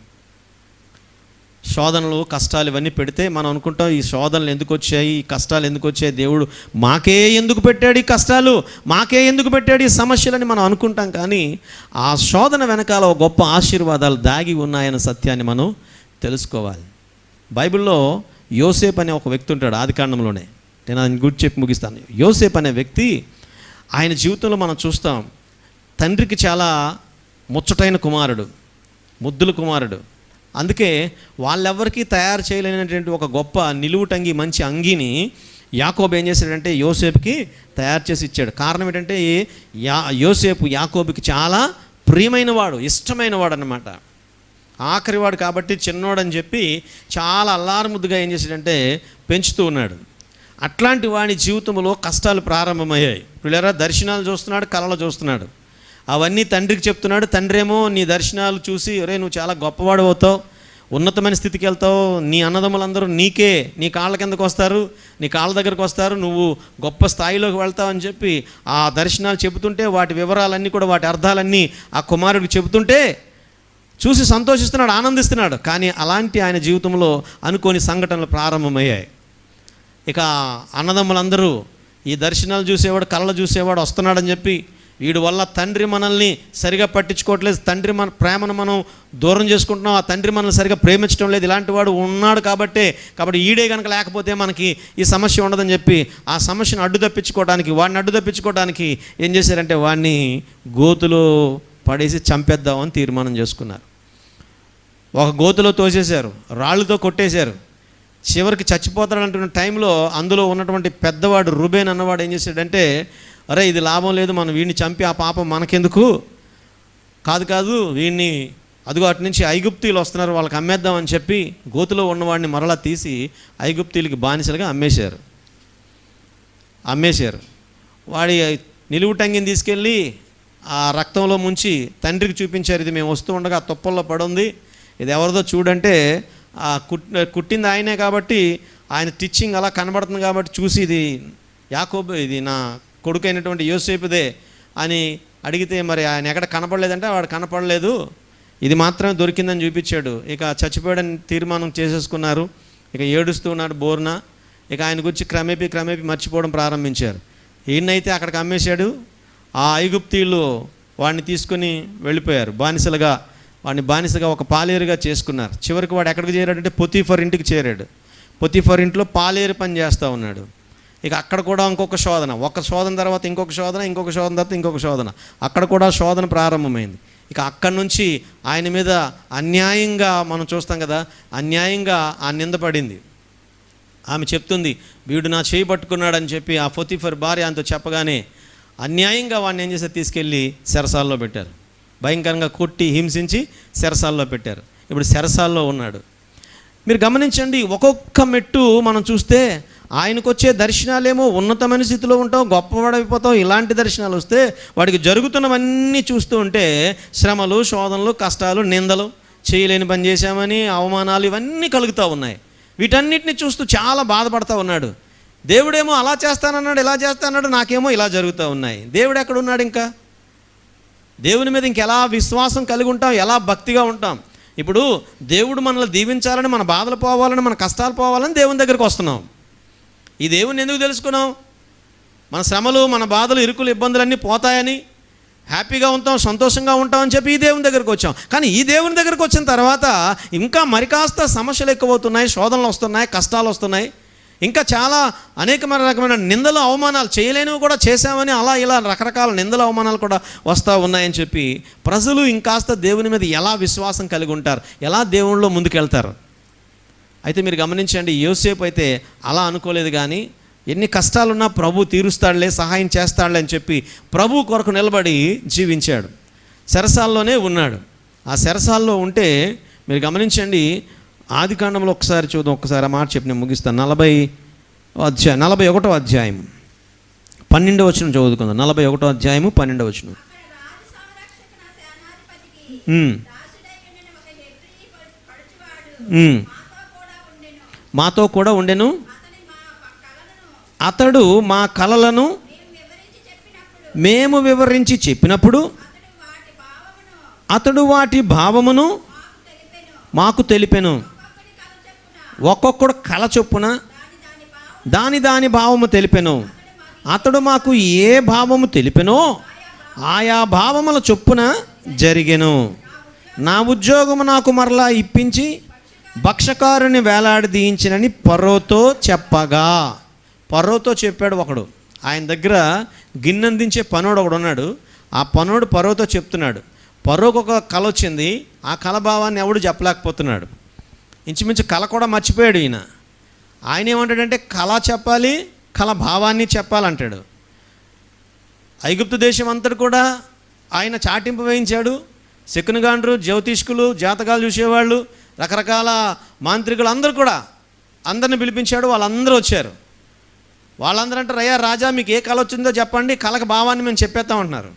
శోధనలు, కష్టాలు ఇవన్నీ పెడితే మనం అనుకుంటాం, ఈ శోధనలు ఎందుకు వచ్చాయి, ఈ కష్టాలు ఎందుకు వచ్చాయి, దేవుడు మాకే ఎందుకు పెట్టాడు ఈ కష్టాలు, మాకే ఎందుకు పెట్టాడు ఈ సమస్యలని మనం అనుకుంటాం. కానీ ఆ శోధన వెనకాల ఒక గొప్ప ఆశీర్వాదాలు దాగి ఉన్నాయన్న సత్యాన్ని మనం తెలుసుకోవాలి. బైబిల్లో యోసేపు అనే ఒక వ్యక్తి ఉంటాడు, ఆదికాండంలోనే. నేను ఆయన గురించి చెప్పి ముగిస్తాను. యోసేపు అనే వ్యక్తి, ఆయన జీవితంలో మనం చూస్తాం, తండ్రికి చాలా ముచ్చటైన కుమారుడు, ముద్దుల కుమారుడు. అందుకే వాళ్ళెవ్వరికీ తయారు చేయలేనటువంటి ఒక గొప్ప నిలువుటంగి, మంచి అంగీని యాకోబు ఏం చేశాడంటే యోసేపుకి తయారు చేసి ఇచ్చాడు. కారణం ఏంటంటే యోసేపు యాకోబుకి చాలా ప్రియమైన వాడు, ఇష్టమైన వాడు అన్నమాట. ఆఖరివాడు కాబట్టి చిన్నోడని చెప్పి చాలా అల్లారుముద్దుగా ఏం చేశాడంటే పెంచుతూ ఉన్నాడు. అట్లాంటి వాడి జీవితంలో కష్టాలు ప్రారంభమయ్యాయి. పిల్లరా, దర్శనాలు చూస్తున్నాడు, కళలు చూస్తున్నాడు, అవన్నీ తండ్రికి చెప్తున్నాడు. తండ్రి ఏమో నీ దర్శనాలు చూసి, ఒరే నువ్వు చాలా గొప్పవాడు అవుతావు, ఉన్నతమైన స్థితికి వెళ్తావు, నీ అన్నదమ్ములందరూ నీ కాళ్ళ కిందకు వస్తారు, నీ కాళ్ళ దగ్గరకు వస్తారు, నువ్వు గొప్ప స్థాయిలోకి వెళ్తావు అని చెప్పి ఆ దర్శనాలు చెబుతుంటే, వాటి వివరాలన్నీ కూడా, వాటి అర్థాలన్నీ ఆ కుమారుడికి చెబుతుంటే చూసి సంతోషిస్తున్నాడు, ఆనందిస్తున్నాడు. కానీ అలాంటి ఆయన జీవితంలో అనుకోని సంఘటనలు ప్రారంభమయ్యాయి. ఇక అన్నదమ్ములందరూ ఈ దర్శనాలు చూసేవాడు, కళలు చూసేవాడు వస్తున్నాడని చెప్పి, వీడి వల్ల తండ్రి మనల్ని సరిగా పట్టించుకోవట్లేదు, తండ్రి మన ప్రేమను మనం దూరం చేసుకుంటున్నాం, ఆ తండ్రి మనల్ని సరిగా ప్రేమించడం లేదు, ఇలాంటి వాడు ఉన్నాడు కాబట్టి ఈడే కనుక లేకపోతే మనకి ఈ సమస్య ఉండదని చెప్పి ఆ సమస్యను వాడిని అడ్డు తప్పించుకోవడానికి ఏం చేశారంటే వాడిని గోతులో పడేసి చంపేద్దామని తీర్మానం చేసుకున్నారు. ఒక గోతులో తోసేశారు, రాళ్ళతో కొట్టేశారు. చివరికి చచ్చిపోతాడంటున్న టైంలో అందులో ఉన్నటువంటి పెద్దవాడు రూబేన్ అన్నవాడు ఏం చేశాడంటే, అరే ఇది లాభం లేదు, మనం వీడిని చంపి ఆ పాపం మనకెందుకు, కాదు వీడిని అదిగో అటు నుంచి ఐగుప్తీయులు వస్తున్నారు, వాళ్ళకి అమ్మేద్దామని చెప్పి గోతులో ఉన్నవాడిని మరలా తీసి ఐగుప్తీయులకి బానిసలుగా అమ్మేశారు. వాడి నిలువుటంగిని తీసుకెళ్ళి ఆ రక్తంలో ముంచి తండ్రికి చూపించారు. ఇది మేము వస్తూ ఉండగా తుప్పల్లో పడుంది, ఇది ఎవరిదో చూడంటే ఆ కుట్టింది ఆయనే కాబట్టి ఆయన టిచ్చింగ్ అలా కనబడుతుంది కాబట్టి చూసి, ఇది యాకోబు, ఇది నా కొడుకైనటువంటి యోసేపుదే అని అడిగితే, మరి ఆయన ఎక్కడ కనపడలేదంటే వాడు కనపడలేదు, ఇది మాత్రమే దొరికిందని చూపించాడు. ఇక చచ్చిపోయాడని తీర్మానం చేసేసుకున్నారు. ఇక ఏడుస్తూ ఉన్నాడు బోర్న. ఇక ఆయన గురించి క్రమేపీ మర్చిపోవడం ప్రారంభించారు. ఈయనైతే అక్కడికి అమ్మేశాడు. ఆ ఐగుప్తీయులు వాడిని తీసుకొని వెళ్ళిపోయారు, వాడిని బానిసగా ఒక పాలేరుగా చేసుకున్నారు. చివరికి వాడు ఎక్కడికి చేరాడంటే పొతీఫర్ ఇంటికి చేరాడు. పొతీఫర్ ఇంట్లో పాలేరు పని చేస్తూ ఉన్నాడు. ఇక అక్కడ కూడా ఇంకొక శోధన, ఒక శోధన తర్వాత ఇంకొక శోధన తర్వాత ఇంకొక శోధన, అక్కడ కూడా శోధన ప్రారంభమైంది. ఇక అక్కడి నుంచి ఆయన మీద అన్యాయంగా మనం చూస్తాం కదా, అన్యాయంగా ఆ నింద పడింది. ఆమె చెప్తుంది, వీడు నా చేయి పట్టుకున్నాడని చెప్పి ఆ పొతీఫర్ భార్య అంతా చెప్పగానే అన్యాయంగా వాడిని ఏం చేశారు, తీసుకెళ్ళి చెరసాల్లో పెట్టారు. భయంకరంగా కొట్టి హింసించి చెరసాల్లో పెట్టారు. ఇప్పుడు చెరసాల్లో ఉన్నాడు. మీరు గమనించండి, ఒక్కొక్క మెట్టు మనం చూస్తే ఆయనకు వచ్చే దర్శనాలేమో ఉన్నతమైన స్థితిలో ఉంటాం, గొప్పవాడైపోతాం. ఇలాంటి దర్శనాలు వస్తే వాడికి జరుగుతున్నవన్నీ చూస్తూ ఉంటే శ్రమలు, శోధనలు, కష్టాలు, నిందలు, చేయలేని పని చేశామని అవమానాలు ఇవన్నీ కలుగుతూ ఉన్నాయి. వీటన్నిటిని చూస్తూ చాలా బాధపడతా ఉన్నాడు. దేవుడేమో అలా చేస్తానన్నాడు, ఇలా చేస్తానన్నాడు, నాకేమో ఇలా జరుగుతూ ఉన్నాయి. దేవుడు ఎక్కడున్నాడు? ఇంకా దేవుని మీద ఇంకెలా విశ్వాసం కలిగి ఉంటాం, ఎలా భక్తిగా ఉంటాం? ఇప్పుడు దేవుడు మనల్ని దీవించాలని, మన బాధలు పోవాలని, మన కష్టాలు పోవాలని దేవుని దగ్గరికి వస్తున్నాం. ఈ దేవుని ఎందుకు తెలుసుకున్నాం? మన శ్రమలు, మన బాధలు, ఇరుకులు, ఇబ్బందులన్నీ పోతాయని, హ్యాపీగా ఉంటాం, సంతోషంగా ఉంటామని చెప్పి ఈ దేవుని దగ్గరికి వచ్చాం. కానీ ఈ దేవుని దగ్గరికి వచ్చిన తర్వాత ఇంకా మరి కాస్త సమస్యలు ఎక్కువవుతున్నాయి, శోధనలు వస్తున్నాయి, కష్టాలు వస్తున్నాయి, ఇంకా చాలా అనేకమైన రకమైన నిందలు, అవమానాలు, చేయలేనివి కూడా చేశామని అలా ఇలా రకరకాల నిందలు, అవమానాలు కూడా వస్తూ ఉన్నాయని చెప్పి ప్రజలు ఇంకాస్త దేవుని మీద ఎలా విశ్వాసం కలిగి ఉంటారు, ఎలా దేవునిలో ముందుకెళ్తారు? అయితే మీరు గమనించండి, యోసేపు అయితే అలా అనుకోలేదు. కానీ ఎన్ని కష్టాలున్నా ప్రభు తీరుస్తాడులే, సహాయం చేస్తాడులే అని చెప్పి ప్రభు కొరకు నిలబడి జీవించాడు. చెరసాల్లోనే ఉన్నాడు. ఆ చెరసాల్లో ఉంటే మీరు గమనించండి, ఆదికాండంలో ఒకసారి చూద్దాం, ఒక్కసారి ఆ మాట చెప్పి నేను ముగిస్తాను. 41వ అధ్యాయం 12వ వచనం చదువుకుందాం. 41వ అధ్యాయము 12వ వచనం. మాతో కూడా ఉండెను, అతడు మా కలలను మేము వివరించి చెప్పినప్పుడు అతడు వాటి భావమును మాకు తెలిపెను. ఒక్కొక్కడు కల చొప్పున దాని భావము తెలిపెను. అతడు మాకు ఏ భావము తెలిపెనో ఆయా భావముల చొప్పున జరిగెను. నా ఉద్యోగము నాకు మరలా ఇప్పించి భక్షకారుని వేలాడదీయించినని ఫరోతో చెప్పగా, ఫరోతో చెప్పాడు ఒకడు. ఆయన దగ్గర గిన్నెందించే పనోడు ఒకడు ఉన్నాడు. ఆ పనోడు ఫరోతో చెప్తున్నాడు. ఫరోకు ఒక కళ వచ్చింది. ఆ కళ భావాన్ని ఎవడు చెప్పలేకపోతున్నాడు. ఇంచుమించు కళ కూడా మర్చిపోయాడు ఈయన. ఆయన ఏమంటాడంటే కళ చెప్పాలి, కళ భావాన్ని చెప్పాలంటాడు. ఐగుప్తు దేశం అంతటి కూడా ఆయన చాటింపు వేయించాడు. శకునగాండ్రు, జ్యోతిష్కులు, జాతకాలు చూసేవాళ్ళు, రకరకాల మాంత్రికులు అందరూ కూడా అందరిని పిలిపించాడు. వాళ్ళందరూ వచ్చారు. వాళ్ళందరూ అంటారు, అయ్యా రాజా మీకు ఏ కళ వచ్చిందో చెప్పండి, కళకు భావాన్ని మేము చెప్పేస్తామంటున్నారు.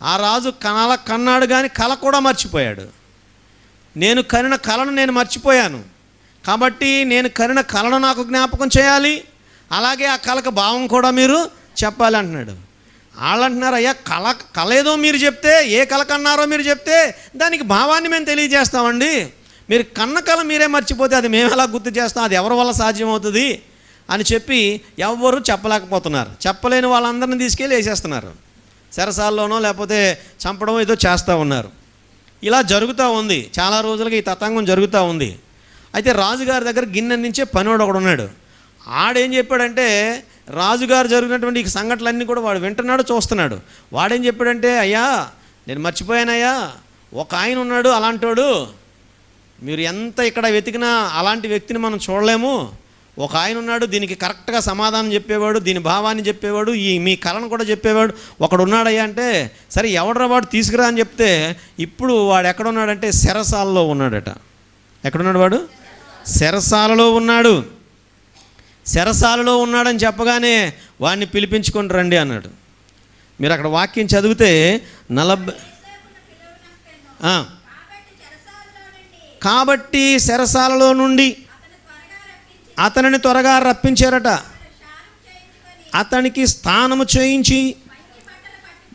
ఆ రాజు కన్నాడు కానీ కళ కూడా మర్చిపోయాడు. నేను కనిన కళను నేను మర్చిపోయాను కాబట్టి నేను కనిన కళను నాకు జ్ఞాపకం చేయాలి, అలాగే ఆ కళకు భావం కూడా మీరు చెప్పాలి అంటున్నాడు. వాళ్ళు అంటున్నారు, అయ్యా కళ ఏదో మీరు చెప్తే, ఏ కళ కన్నారో మీరు చెప్తే దానికి భావాన్ని మేము తెలియజేస్తామండి. మీరు కన్న కళ మీరే మర్చిపోతే అది మేము ఎలా గుర్తు చేస్తాం, అది ఎవరి వల్ల సాధ్యమవుతుంది అని చెప్పి ఎవ్వరూ చెప్పలేకపోతున్నారు. చెప్పలేని వాళ్ళందరినీ తీసుకెళ్ళి వేసేస్తున్నారు. చెరసాల్లోనో లేకపోతే చంపడం ఏదో చేస్తూ ఉన్నారు. ఇలా జరుగుతూ ఉంది. చాలా రోజులుగా ఈ తతంగం జరుగుతూ ఉంది. అయితే రాజుగారి దగ్గర గిన్నెందించే పనివాడు ఒకడు ఉన్నాడు. ఆడేం చెప్పాడంటే, రాజుగారు జరిగినటువంటి ఈ సంఘటనలన్నీ కూడా వాడు వింటున్నాడు, చూస్తున్నాడు. వాడేం చెప్పాడంటే, అయ్యా నేను మర్చిపోయానయ్యా, ఒక ఆయన ఉన్నాడు అలాంటోడు, మీరు ఎంత ఇక్కడ వెతికినా అలాంటి వ్యక్తిని మనం చూడలేము. ఒక ఆయన ఉన్నాడు, దీనికి కరెక్ట్గా సమాధానం చెప్పేవాడు, దీని భావాన్ని చెప్పేవాడు, ఈ మీ కళను కూడా చెప్పేవాడు ఒకడు ఉన్నాడయ్యా అంటే, సరే ఎవడరా వాడు తీసుకురా అని చెప్తే, ఇప్పుడు వాడు ఎక్కడున్నాడంటే చెరసాలలో ఉన్నాడట. ఎక్కడున్నాడు వాడు? చెరసాలలో ఉన్నాడు. చెరసాలలో ఉన్నాడని చెప్పగానే వాడిని పిలిపించుకొని రండి అన్నాడు. మీరు అక్కడ వాక్యం చదివితే 40 కాబట్టి చెరసాలలో నుండి అతనిని త్వరగా రప్పించారట. అతనికి స్నానము చేయించి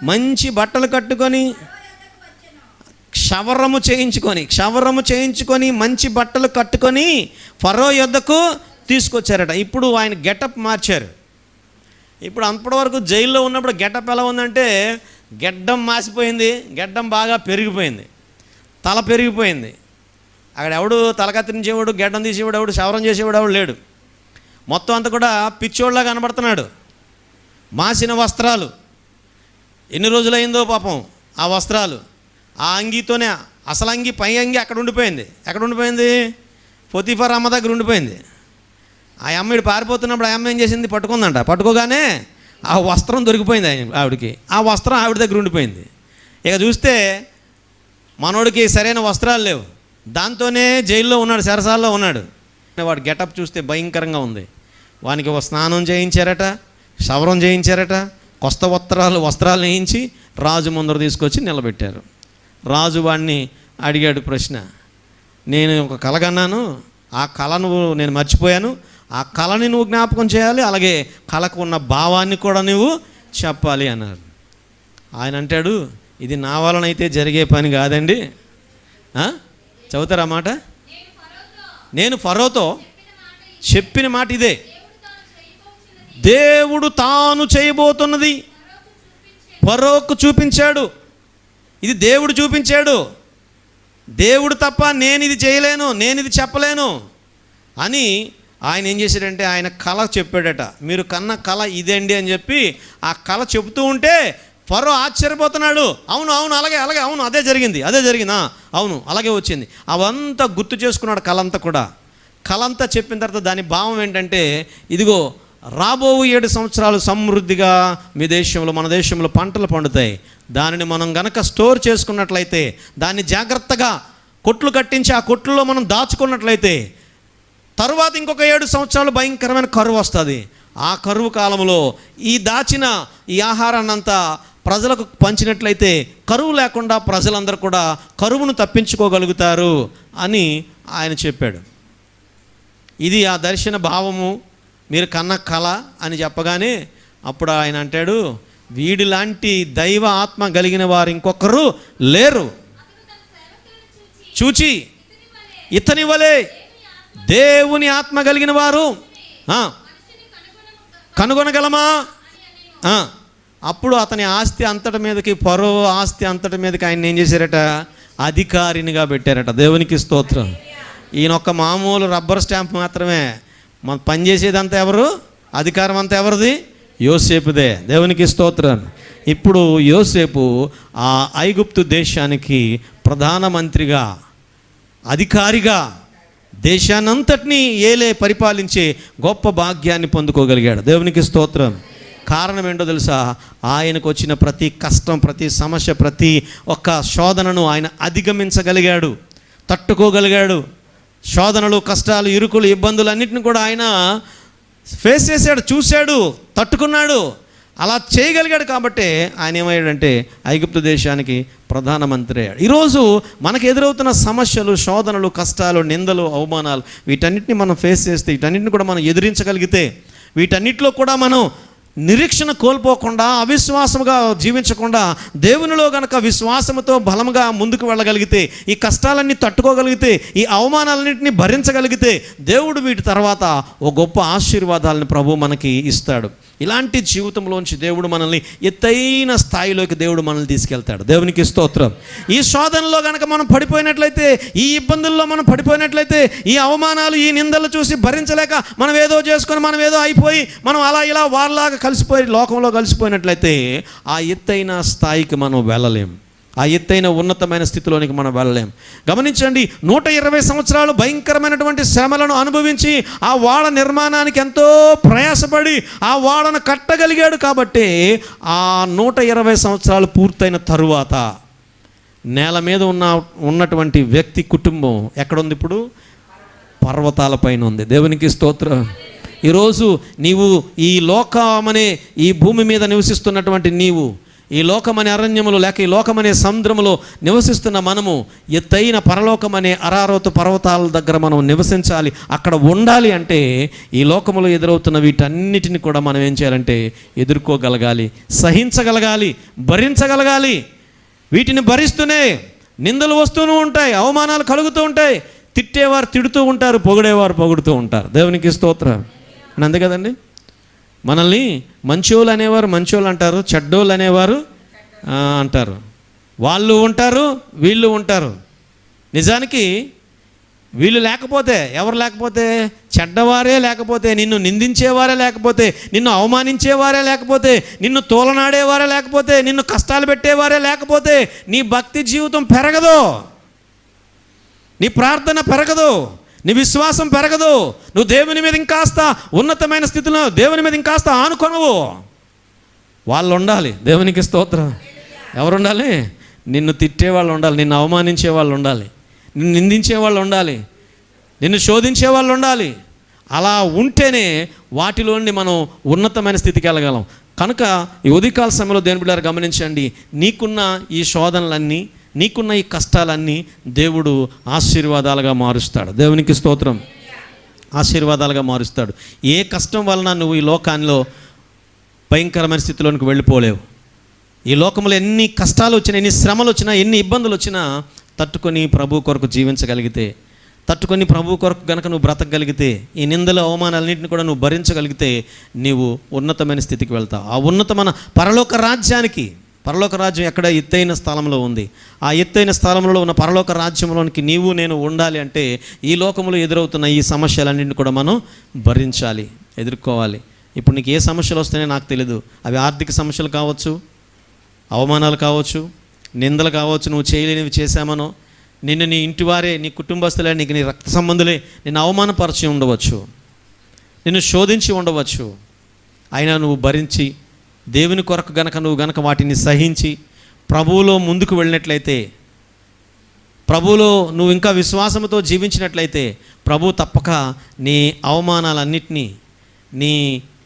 మంచి బట్టలు కట్టుకొని క్షవరము చేయించుకొని మంచి బట్టలు కట్టుకొని ఫరో యొద్దకు తీసుకొచ్చారట. ఇప్పుడు ఆయన గెటప్ మార్చారు. ఇప్పుడు అప్పటివరకు జైల్లో ఉన్నప్పుడు గెటప్ ఎలా ఉందంటే, గెడ్డం మాసిపోయింది, గెడ్డం బాగా పెరిగిపోయింది, తల పెరిగిపోయింది. అక్కడ ఎవడు తల కత్తిరించేవాడు, గెడ్డం తీసేవాడు, ఎవడు క్షవరం చేసేవాడు ఎవడు లేడు. మొత్తం అంతా కూడా పిచ్చోళ్ళలా కనబడుతున్నాడు. మాసిన వస్త్రాలు, ఎన్ని రోజులైందో పాపం ఆ వస్త్రాలు, ఆ అంగీతోనే, అసలు అంగి పై అంగి అక్కడ ఉండిపోయింది, పొతిఫర్ అమ్మ దగ్గర ఉండిపోయింది. ఆ అమ్మాయి పారిపోతున్నప్పుడు ఆ అమ్మ ఏం చేసింది, పట్టుకుందంట. పట్టుకోగానే ఆ వస్త్రం దొరికిపోయింది ఆవిడకి. ఆ వస్త్రం ఆవిడ దగ్గర ఉండిపోయింది. ఇక చూస్తే మనోడికి సరైన వస్త్రాలు లేవు, దాంతోనే జైల్లో ఉన్నాడు, చెరసాల్లో ఉన్నాడు. వాడు గెటప్ చూస్తే భయంకరంగా ఉంది. వానికి స్నానం చేయించారట, క్షవరం చేయించారట, కొత్త వస్త్రాలు వేయించి రాజు ముందర తీసుకొచ్చి నిలబెట్టారు. రాజు వాడిని అడిగాడు ప్రశ్న, నేను ఒక కల కన్నాను, ఆ కళ నేను మర్చిపోయాను, ఆ కళని నువ్వు జ్ఞాపకం చేయాలి, అలాగే కళకు ఉన్న భావాన్ని కూడా నువ్వు చెప్పాలి అన్నారు. ఆయన అంటాడు, ఇది నా వలనైతే జరిగే పని కాదండి. చదువుతారా మాట? నేను ఫరోతో చెప్పిన మాట ఇదే, దేవుడు తాను చేయబోతున్నది ఫరోకు చూపించాడు. ఇది దేవుడు చూపించాడు. దేవుడు తప్ప నేను ఇది చేయలేను, నేను ఇది చెప్పలేను అని ఆయన ఏం చేశాడంటే, ఆయన కళ చెప్పాడట. మీరు కన్న కళ ఇదేండి అని చెప్పి ఆ కళ చెబుతూ ఉంటే ఫరో ఆశ్చర్యపోతున్నాడు. అవును అలాగే అవును అదే జరిగింది అవును అలాగే వచ్చింది. అవంతా గుర్తు చేసుకున్నాడు. కళంతా చెప్పిన తర్వాత దాని భావం ఏంటంటే, ఇదిగో రాబో 7 సంవత్సరాలు సమృద్ధిగా మీ దేశంలో, మన దేశంలో పంటలు పండుతాయి. దానిని మనం గనక స్టోర్ చేసుకున్నట్లయితే, దాన్ని జాగ్రత్తగా కొట్లు కట్టించి ఆ కొట్లలో మనం దాచుకున్నట్లయితే, తరువాత ఇంకొక 7 సంవత్సరాలు భయంకరమైన కరువు వస్తుంది. ఆ కరువు కాలంలో ఈ దాచిన ఈ ఆహారాన్ని అంతా ప్రజలకు పంచినట్లయితే కరువు లేకుండా ప్రజలందరూ కూడా కరువును తప్పించుకోగలుగుతారు అని ఆయన చెప్పాడు. ఇది ఆ దర్శన భావము, మీరు కన్న కళ అని చెప్పగానే అప్పుడు ఆయన అంటాడు, వీడిలాంటి దైవ ఆత్మ కలిగిన వారు ఇంకొకరు లేరు. చూచి ఇతని వలె దేవుని ఆత్మ కలిగిన వారు కనుగొనగలమా? అప్పుడు అతని ఆస్తి అంతటి మీదకి, పరో ఆస్తి అంతటి మీదకి ఆయన ఏం చేశారట? అధికారినిగా పెట్టారట. దేవునికి స్తోత్రం. ఈయన ఒక మామూలు రబ్బర్ స్టాంప్ మాత్రమే. మన పనిచేసేదంతా ఎవరు? అధికారం అంతా ఎవరిది? యోసేపుదే. దేవునికి స్తోత్రం. ఇప్పుడు యోసేపు ఆ ఐగుప్తు దేశానికి ప్రధానమంత్రిగా, అధికారిగా, దేశానంతటినీ ఏలే పరిపాలించే గొప్ప భాగ్యాన్ని పొందుకోగలిగాడు. దేవునికి స్తోత్రం. కారణం ఏంటో తెలుసా? ఆయనకు వచ్చిన ప్రతి కష్టం, ప్రతి సమస్య, ప్రతి ఒక్క శోధనను ఆయన అధిగమించగలిగాడు, తట్టుకోగలిగాడు. శోధనలు, కష్టాలు, ఇరుకులు, ఇబ్బందులు అన్నింటిని కూడా ఆయన ఫేస్ చేశాడు, చూశాడు, తట్టుకున్నాడు. అలా చేయగలిగాడు కాబట్టి ఆయన ఏమయ్యాడంటే ఐగుప్తు దేశానికి ప్రధానమంత్రి అయ్యాడు. ఈరోజు మనకు ఎదురవుతున్న సమస్యలు, శోధనలు, కష్టాలు, నిందలు, అవమానాలు, వీటన్నిటిని మనం ఫేస్ చేస్తే, వీటన్నిటిని కూడా మనం ఎదిరించగలిగితే, వీటన్నిటిలో కూడా మనం నిరీక్షణ కోల్పోకుండా, అవిశ్వాసముగా జీవించకుండా, దేవునిలో గనక విశ్వాసముతో బలంగా ముందుకు వెళ్ళగలిగితే, ఈ కష్టాలన్నీ తట్టుకోగలిగితే, ఈ అవమానాలన్నింటినీ భరించగలిగితే, దేవుడు వీటి తర్వాత ఓ గొప్ప ఆశీర్వాదాలను ప్రభు మనకి ఇస్తాడు. ఇలాంటి జీవితంలోంచి దేవుడు మనల్ని ఎత్తైన స్థాయిలోకి దేవుడు మనల్ని తీసుకెళ్తాడు. దేవునికి స్తోత్రం. ఈ శోధనలో కనుక మనం పడిపోయినట్లయితే, ఈ ఇబ్బందుల్లో మనం పడిపోయినట్లయితే, ఈ అవమానాలు, ఈ నిందలు చూసి భరించలేక మనం ఏదో చేసుకొని, మనం ఏదో అయిపోయి, మనం అలా ఇలా వాళ్ళలాగా కలిసిపోయి లోకంలో కలిసిపోయినట్లయితే ఆ ఎత్తైన స్థాయికి మనం వెళ్ళలేం. ఆ ఎత్తైన ఉన్నతమైన స్థితిలోనికి మనం వెళ్ళలేం. గమనించండి, 120 సంవత్సరాలు భయంకరమైనటువంటి శ్రమలను అనుభవించి ఆ వాడ నిర్మాణానికి ఎంతో ప్రయాసపడి ఆ వాడను కట్టగలిగాడు. కాబట్టి ఆ 120 సంవత్సరాలు పూర్తయిన తరువాత నేల మీద ఉన్నటువంటి వ్యక్తి కుటుంబం ఎక్కడుంది? ఇప్పుడు పర్వతాలపైన ఉంది. దేవునికి స్తోత్రం. ఈరోజు నీవు ఈ లోకమనే ఈ భూమి మీద నివసిస్తున్నటువంటి నీవు, ఈ లోకమనే అరణ్యములు లేక ఈ లోకమనే సముద్రములో నివసిస్తున్న మనము ఎత్తైన పరలోకమనే అరారోతు పర్వతాల దగ్గర మనం నివసించాలి. అక్కడ ఉండాలి అంటే ఈ లోకములో ఎదురవుతున్న వీటన్నిటిని కూడా మనం ఏం చేయాలంటే ఎదుర్కోగలగాలి, సహించగలగాలి, భరించగలగాలి. వీటిని భరిస్తూనే నిందలు వస్తూనే ఉంటాయి, అవమానాలు కలుగుతూ ఉంటాయి. తిట్టేవారు తిడుతూ ఉంటారు, పొగిడేవారు పొగుడుతూ ఉంటారు. దేవునికి స్తోత్రం. అంతే కదండి. మనల్ని మంచోళ్ళు అనేవారు మంచోళ్ళు అంటారు, చెడ్డోళ్ళు అనేవారు అంటారు. వాళ్ళు ఉంటారు, వీళ్ళు ఉంటారు. నిజానికి వీళ్ళు లేకపోతే, ఎవరు లేకపోతే, చెడ్డవారే లేకపోతే, నిన్ను నిందించేవారే లేకపోతే, నిన్ను అవమానించేవారే లేకపోతే, నిన్ను తోలనాడేవారే లేకపోతే, నిన్ను కష్టాలు పెట్టేవారే లేకపోతే నీ భక్తి జీవితం పెరగదు, నీ ప్రార్థన పెరగదు, నీ విశ్వాసం పెరగదు. నువ్వు దేవుని మీద ఇంకాస్త ఉన్నతమైన స్థితిలో దేవుని మీద ఇంకాస్త ఆనుకొనవు. వాళ్ళు ఉండాలి. దేవునికి స్తోత్రం. ఎవరు ఉండాలి? నిన్ను తిట్టే వాళ్ళు ఉండాలి, నిన్ను అవమానించే వాళ్ళు ఉండాలి, నిన్ను నిందించే వాళ్ళు ఉండాలి, నిన్ను శోధించే వాళ్ళు ఉండాలి. అలా ఉంటేనే వాటిలోండి మనం ఉన్నతమైన స్థితికి వెళ్ళగలం. కనుక ఈ ఉదయకాల సమయంలో దేవుని బిడ్డలారా గమనించండి, నీకున్న ఈ శోధనలన్నీ, నీకున్న ఈ కష్టాలన్నీ దేవుడు ఆశీర్వాదాలుగా మారుస్తాడు. దేవునికి స్తోత్రం. ఆశీర్వాదాలుగా మారుస్తాడు. ఏ కష్టం వలన నువ్వు ఈ లోకాల్లో భయంకరమైన స్థితిలోనికి వెళ్ళిపోలేవు. ఈ లోకంలో ఎన్ని కష్టాలు వచ్చినా, ఎన్ని శ్రమలు వచ్చినా, ఎన్ని ఇబ్బందులు వచ్చినా తట్టుకొని ప్రభు కొరకు జీవించగలిగితే, తట్టుకొని ప్రభు కొరకు గనక నువ్వు బ్రతకగలిగితే, ఈ నిందలు అవమానాలన్నింటిని కూడా నువ్వు భరించగలిగితే నీవు ఉన్నతమైన స్థితికి వెళ్తావు. ఆ ఉన్నతమైన పరలోక రాజ్యానికి, పరలోక రాజ్యం ఎక్కడ? ఎత్తైన స్థలంలో ఉంది. ఆ ఎత్తైన స్థలంలో ఉన్న పరలోక రాజ్యంలోనికి నీవు నేను ఉండాలి అంటే ఈ లోకంలో ఎదురవుతున్న ఈ సమస్యలన్నింటినీ కూడా మనం భరించాలి, ఎదుర్కోవాలి. ఇప్పుడు నీకు ఏ సమస్యలు వస్తాయో నాకు తెలియదు. అవి ఆర్థిక సమస్యలు కావచ్చు, అవమానాలు కావచ్చు, నిందలు కావచ్చు, నువ్వు చేయలేనివి చేశామనో, నిన్ను నీ ఇంటివారే, నీ కుటుంబస్తులే, నీకు నీ రక్త సంబంధులే నిన్ను అవమానపరిచి ఉండవచ్చు, నిన్ను శోధించి ఉండవచ్చు. అయినా నువ్వు భరించి దేవుని కొరకు నువ్వు గనక వాటిని సహించి ప్రభువులో ముందుకు వెళ్ళినట్లయితే, ప్రభువులో నువ్వు ఇంకా విశ్వాసంతో జీవించినట్లయితే ప్రభు తప్పక నీ అవమానాలన్నిటినీ, నీ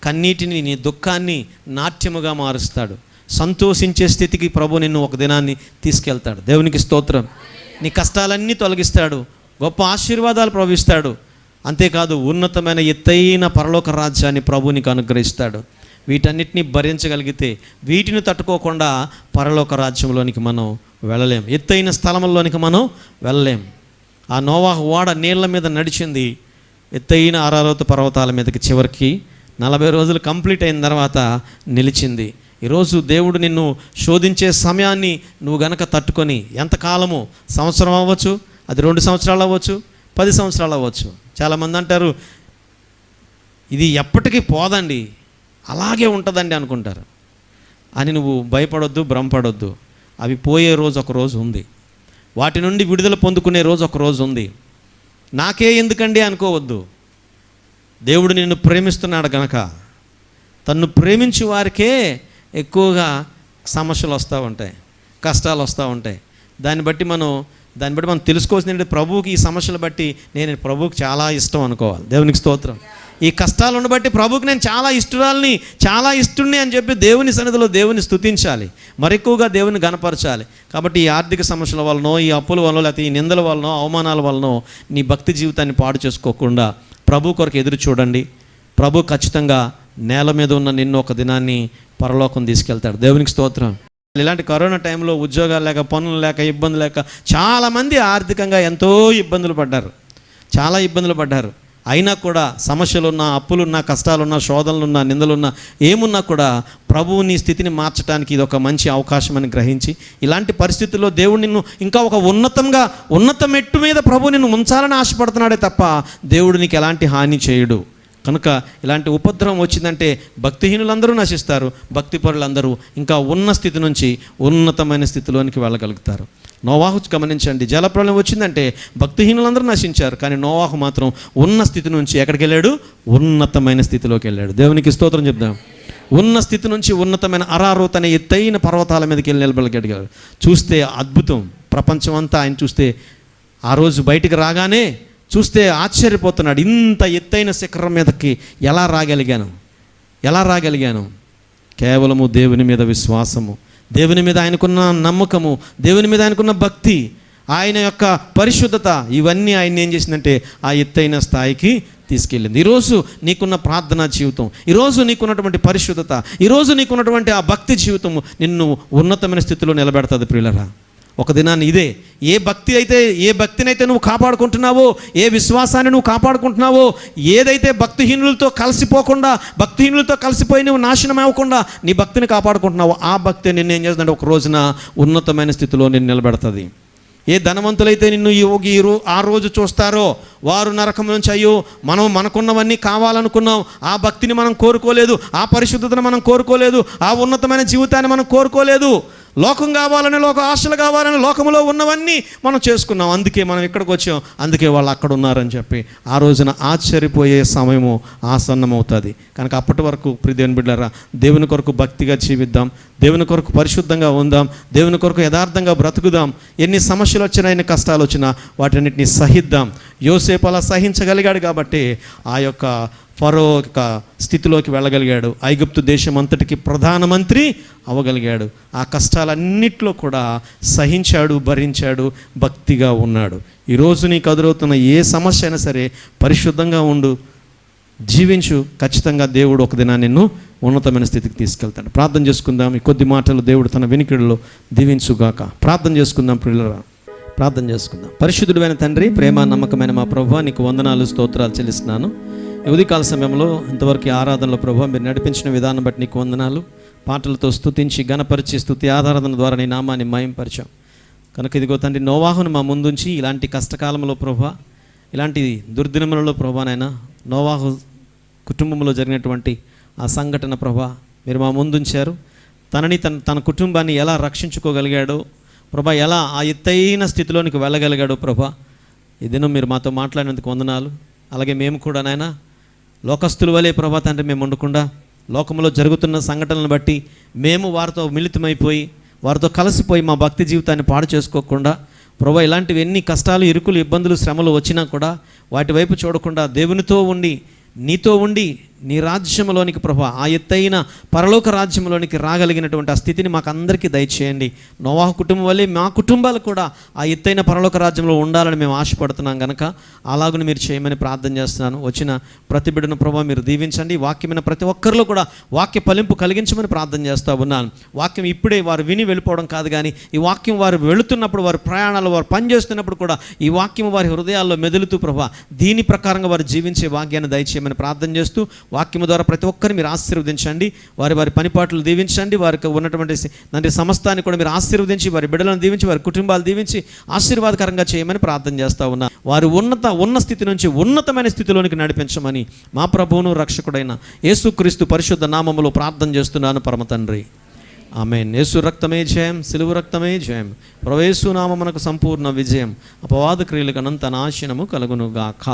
కన్నీటిని, నీ దుఃఖాన్ని నాట్యముగా మారుస్తాడు. సంతోషించే స్థితికి ప్రభు నిన్ను ఒక దినాన్ని తీసుకెళ్తాడు. దేవునికి స్తోత్రం. నీ కష్టాలన్నీ తొలగిస్తాడు, గొప్ప ఆశీర్వాదాలు ప్రభు ఇస్తాడు. అంతేకాదు ఉన్నతమైన ఎత్తైన పరలోక రాజ్యాన్ని ప్రభు నీకు అనుగ్రహిస్తాడు. వీటన్నిటిని భరించగలిగితే, వీటిని తట్టుకోకుండా పరలోక రాజ్యంలోనికి మనం వెళ్ళలేం, ఎత్తైన స్థలంలోనికి మనం వెళ్ళలేం. ఆ నోవాహు ఓడ నీళ్ల మీద నడిచింది ఎత్తైన అరారోతు పర్వతాల మీదకి. చివరికి 40 రోజులు కంప్లీట్ అయిన తర్వాత నిలిచింది. ఈరోజు దేవుడు నిన్ను శోధించే సమయాన్ని నువ్వు గనక తట్టుకొని, ఎంతకాలము, సంవత్సరం అవ్వచ్చు, అది 2 సంవత్సరాలు అవ్వచ్చు, 10 సంవత్సరాలు అవ్వచ్చు. చాలామంది అంటారు ఇది ఎప్పటికీ పోదండి, అలాగే ఉంటుందండి అనుకుంటారు. అని నువ్వు భయపడొద్దు, భ్రమపడొద్దు. అవి పోయే రోజు ఒక రోజు ఉంది, వాటి నుండి విడుదల పొందుకునే రోజు ఒక రోజు ఉంది. నాకే ఎందుకండి అనుకోవద్దు. దేవుడు నిన్ను ప్రేమిస్తున్నాడు గనక, తన్ను ప్రేమించే వారికే ఎక్కువగా సమస్యలు వస్తూ ఉంటాయి, కష్టాలు వస్తూ ఉంటాయి. దాన్ని బట్టి మనం తెలుసుకోవాల్సింది ఏంటంటే, ప్రభువుకి ఈ సమస్యలు బట్టి నేను ప్రభువుకి చాలా ఇష్టం అనుకోవాలి. దేవునికి స్తోత్రం. ఈ కష్టాలను బట్టి ప్రభువుకి నేను చాలా ఇష్టరాలని, చాలా ఇష్టుణ్ణి అని చెప్పి దేవుని సన్నిధిలో దేవుని స్తుతించాలి, మరెక్కువగా దేవుని గణపరచాలి. కాబట్టి ఈ ఆర్థిక సమస్యల వలనో, ఈ అప్పుల వలనో, లేకపోతే ఈ నిందల వలనో, అవమానాల వలనో నీ భక్తి జీవితాన్ని పాడు చేసుకోకుండా ప్రభు కొరకు ఎదురు చూడండి. ప్రభు ఖచ్చితంగా నేల మీద ఉన్న నిన్ను ఒక దినాన్ని పరలోకం తీసుకెళ్తాడు. దేవునికి స్తోత్రం. ఇలాంటి కరోనా టైంలో ఉద్యోగాలు లేక, పనులు లేక, ఇబ్బంది లేక చాలామంది ఆర్థికంగా ఎంతో ఇబ్బందులు పడ్డారు. అయినా కూడా సమస్యలున్నా, అప్పులున్నా, కష్టాలున్నా, శోధనలున్నా, నిందలున్నా, ఏమున్నా కూడా ప్రభువు నీ స్థితిని మార్చడానికి ఇది ఒక మంచి అవకాశం అని గ్రహించి, ఇలాంటి పరిస్థితుల్లో దేవుడు నిన్ను ఇంకా ఒక ఉన్నత మెట్టు మీద ప్రభు నిన్ను ఉంచాలని ఆశపడుతున్నాడే తప్ప దేవుడు నీకు ఎలాంటి హాని చేయడు. కనుక ఇలాంటి ఉపద్రవం వచ్చిందంటే భక్తిహీనులందరూ నశిస్తారు, భక్తిపరులందరూ ఇంకా ఉన్న స్థితి నుంచి ఉన్నతమైన స్థితిలోనికి వెళ్ళగలుగుతారు. నోవాహు గమనించండి, జలప్రలయం వచ్చిందంటే భక్తిహీనులందరూ నశించారు, కానీ నోవాహు మాత్రం ఉన్న స్థితి నుంచి ఎక్కడికి వెళ్ళాడు? ఉన్నతమైన స్థితిలోకి వెళ్ళాడు. దేవునికి స్తోత్రం చెప్దాం. ఉన్న స్థితి నుంచి ఉన్నతమైన అరారోత్ అనే ఎత్తైన పర్వతాల మీదకి వెళ్ళి నిలబడగలిగాడు. చూస్తే అద్భుతం. ప్రపంచం అంతా ఆయన చూస్తే ఆ రోజు బయటికి రాగానే చూస్తే ఆశ్చర్యపోతున్నాడు. ఇంత ఎత్తైన శిఖరం మీదకి ఎలా రాగలిగాను? కేవలము దేవుని మీద విశ్వాసము, దేవుని మీద ఆయనకున్న నమ్మకము, దేవుని మీద ఆయనకున్న భక్తి, ఆయన యొక్క పరిశుద్ధత, ఇవన్నీ ఆయన ఏం చేసిందంటే ఆ ఎత్తైన స్థాయికి తీసుకెళ్ళింది. ఈరోజు నీకున్న ప్రార్థనా జీవితం, ఈరోజు నీకున్నటువంటి పరిశుద్ధత, ఈరోజు నీకున్నటువంటి ఆ భక్తి జీవితము నిన్ను ఉన్నతమైన స్థితిలో నిలబెడుతుంది. ప్రియులరా, ఒక దినాన్ని ఇదే ఏ భక్తినైతే నువ్వు కాపాడుకుంటున్నావో, ఏ విశ్వాసాన్ని నువ్వు కాపాడుకుంటున్నావో, ఏదైతే భక్తిహీనులతో కలిసిపోయి నువ్వు నాశనం అవ్వకుండా నీ భక్తిని కాపాడుకుంటున్నావో, ఆ భక్తి నిన్ను ఏం చేస్తుందంటే ఒక రోజున ఉన్నతమైన స్థితిలో నిన్ను నిలబెడుతుంది. ఏ ధనవంతులైతే నిన్ను ఆ రోజు చూస్తారో వారు నరకం నుంచి, అయ్యో మనకున్నవన్నీ కావాలనుకున్నాం, ఆ భక్తిని మనం కోరుకోలేదు, ఆ పరిశుద్ధతను మనం కోరుకోలేదు, ఆ ఉన్నతమైన జీవితాన్ని మనం కోరుకోలేదు, లోకం కావాలని, లోక ఆశలు కావాలని, లోకంలో ఉన్నవన్నీ మనం చేసుకున్నాం, అందుకే మనం ఇక్కడికి వచ్చాం, అందుకే వాళ్ళు అక్కడ ఉన్నారని చెప్పి ఆ రోజున ఆశ్చర్యపోయే సమయము ఆసన్నమవుతుంది. కనుక అప్పటి వరకు ప్రియ దేవుని బిడ్డలారా, దేవుని కొరకు భక్తిగా జీవిద్దాం, దేవుని కొరకు పరిశుద్ధంగా ఉందాం, దేవుని కొరకు యథార్థంగా బ్రతుకుదాం. ఎన్ని సమస్యలు వచ్చినా, ఎన్ని కష్టాలు వచ్చినా వాటన్నిటిని సహిద్దాం. యోసేపు అలా సహించగలిగాడు కాబట్టి ఆ యొక్క ఫరో యొక్క స్థితిలోకి వెళ్ళగలిగాడు. ఐగుప్తు దేశం అంతటికి ప్రధానమంత్రి అవ్వగలిగాడు. ఆ కష్టాలన్నిట్లో కూడా సహించాడు, భరించాడు, భక్తిగా ఉన్నాడు. ఈరోజు నీకు ఎదురవుతున్న ఏ సమస్య అయినా సరే పరిశుద్ధంగా ఉండు, జీవించు. ఖచ్చితంగా దేవుడు ఒక దినాన్ని నిన్ను ఉన్నతమైన స్థితికి తీసుకెళ్తాడు. ప్రార్థన చేసుకుందాం. ఈ కొద్ది మాటలు దేవుడు తన వినికిడిలో దీవించుగాక. ప్రార్థన చేసుకుందాం. ప్రియులరా, ప్రార్థన చేసుకుందాం. పరిశుద్ధుడైన తండ్రి, ప్రేమ నమ్మకమైన మా ప్రభువా, నీకు వందనాలు, స్తోత్రాలు చెల్లిస్తున్నాను. ఉదయకాల సమయంలో ఇంతవరకు ఆరాధనలో ప్రభువా మీరు నడిపించిన విధానం బట్టి నీకు వందనాలు. పాటలతో స్తుతించి ఘనపరిచి స్తుతి ఆరాధన ద్వారా నీ నామాన్ని మహింపరిచాం. కనుక ఇదిగో తండ్రి, నోవాహును మా ముందుంచి ఇలాంటి కష్టకాలంలో ప్రభువా, ఇలాంటి దుర్దినములలో ప్రభువా నాయన, నోవాహు కుటుంబంలో జరిగినటువంటి ఆ సంఘటన ప్రభువా మీరు మా ముందుంచారు. తన కుటుంబాన్ని ఎలా రక్షించుకోగలిగాడో ప్రభా, ఎలా ఆ ఎత్తైన స్థితిలోనికి వెళ్ళగలిగాడో ప్రభా, ఈ దినం మీరు మాతో మాట్లాడినందుకు వందనాలు. అలాగే మేము కూడా నాయన లోకస్తుల వలె ప్రభా తండ్రి మేము ఉండకుండా, లోకంలో జరుగుతున్న సంఘటనలను బట్టి మేము వారితో మిళితమైపోయి, వారితో కలిసిపోయి మా భక్తి జీవితాన్ని పాడు చేసుకోకుండా ప్రభా, ఇలాంటివి ఎన్ని కష్టాలు, ఇరుకులు, ఇబ్బందులు, శ్రమలు వచ్చినా కూడా వాటి వైపు చూడకుండా దేవునితో ఉండి, నీతో ఉండి, నీ రాజ్యంలోనికి ప్రభు, ఆ ఎత్తైన పరలోక రాజ్యంలోనికి రాగలిగినటువంటి ఆ స్థితిని మాకు అందరికీ దయచేయండి. నోవాహు కుటుంబం వల్లే మా కుటుంబాలు కూడా ఆ ఎత్తైన పరలోక రాజ్యంలో ఉండాలని మేము ఆశపడుతున్నాం కనుక అలాగని మీరు చేయమని ప్రార్థన చేస్తున్నాను. వచ్చిన ప్రతి బిడ్డను ప్రభు మీరు దీవించండి. వాక్యమైన ప్రతి ఒక్కరిలో కూడా వాక్య ఫలింపు కలిగించమని ప్రార్థన చేస్తూ ఉన్నాను. వాక్యం ఇప్పుడే వారు విని వెళ్ళిపోవడం కాదు, కానీ ఈ వాక్యం వారు వెళుతున్నప్పుడు, వారి ప్రయాణాలు వారు పనిచేస్తున్నప్పుడు కూడా ఈ వాక్యం వారి హృదయాల్లో మెదులుతూ ప్రభు దీని ప్రకారంగా వారు జీవించే భాగ్యాన్ని దయచేయమని ప్రార్థన చేస్తూ వాక్యము ద్వారా ప్రతి ఒక్కరిని మీరు ఆశీర్వదించండి. వారి వారి పనిపాట్లు దీవించండి. వారికి ఉన్నటువంటి సమస్తాన్ని కూడా మీరు ఆశీర్వదించి, వారి బిడ్డలను దీవించి, వారి కుటుంబాలు దీవించి ఆశీర్వాదకరంగా చేయమని ప్రార్థన చేస్తా ఉన్నా. వారు ఉన్న స్థితి నుంచి ఉన్నతమైన స్థితిలోనికి నడిపించమని మా ప్రభువును రక్షకుడైన యేసుక్రీస్తు పరిశుద్ధ నామములో ప్రార్థన చేస్తున్నాను పరమ తండ్రి. ఆమేన్. యేసు రక్తమే జయం, సిలువ రక్తమే జయం. ప్రభు యేసు నామమునకు సంపూర్ణ విజయం. అపవాద క్రియలకు అనంత నాశనము కలుగునుగాక.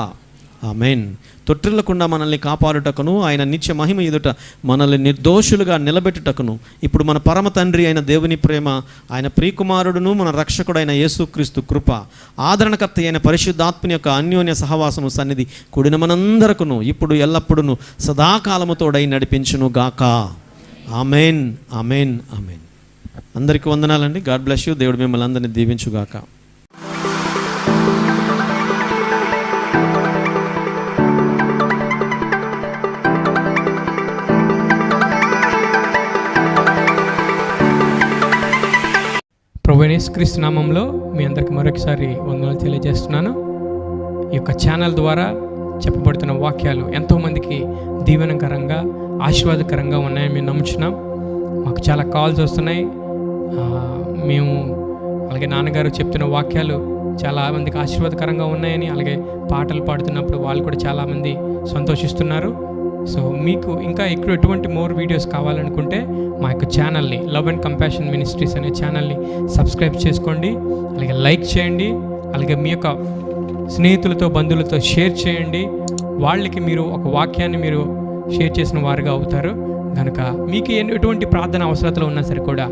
ఆమేన్. తొట్టిల్లకుండా మనల్ని కాపాడుటకును, ఆయన నిత్య మహిమ ఎదుట మనల్ని నిర్దోషులుగా నిలబెట్టుటకును ఇప్పుడు మన పరమ తండ్రి అయిన దేవుని ప్రేమ, ఆయన ప్రియకుమారుడును మన రక్షకుడైన యేసుక్రీస్తు కృప, ఆదరణకర్త అయిన పరిశుద్ధాత్మని యొక్క అన్యోన్య సహవాసము సన్నిధి కూడిన మనందరకును ఇప్పుడు ఎల్లప్పుడూ సదాకాలము తోడై నడిపించును గాక. ఆమేన్, ఆమేన్, ఆమేన్. అందరికీ వందనాలండి. God bless you. దేవుడు మిమ్మల్ని అందరినీ దీవించుగాక. ప్రభువైన యేసుక్రీస్తు నామంలో మీ అందరికి మరొకసారి వందనాలు తెలియజేస్తున్నాను. ఈ యొక్క ఛానల్ ద్వారా చెప్పబడుతున్న వాక్యాలు ఎంతోమందికి దీవెనకరంగా, ఆశీర్వాదకరంగా ఉన్నాయని మేము నమ్ముచున్నాం. మాకు చాలా కాల్స్ వస్తున్నాయి. మేము అలాగే నాన్నగారు చెప్తున్న వాక్యాలు చాలామందికి ఆశీర్వాదకరంగా ఉన్నాయని, అలాగే పాటలు పాడుతున్నప్పుడు వాళ్ళు కూడా చాలామంది సంతోషిస్తున్నారు. సో మీకు ఇంకా ఎటువంటి మోర్ వీడియోస్ కావాలనుకుంటే మా యొక్క ఛానల్ని, లవ్ అండ్ కంపాషన్ మినిస్ట్రీస్ అనే ఛానల్ని సబ్స్క్రైబ్ చేసుకోండి. అలాగే లైక్ చేయండి. అలాగే మీ యొక్క స్నేహితులతో, బంధువులతో షేర్ చేయండి. వాళ్ళకి మీరు ఒక వాక్యాన్ని మీరు షేర్ చేసిన వారుగా అవుతారు. కనుక మీకు ఎటువంటి ప్రార్థన అవసరతలు ఉన్నా సరే కూడా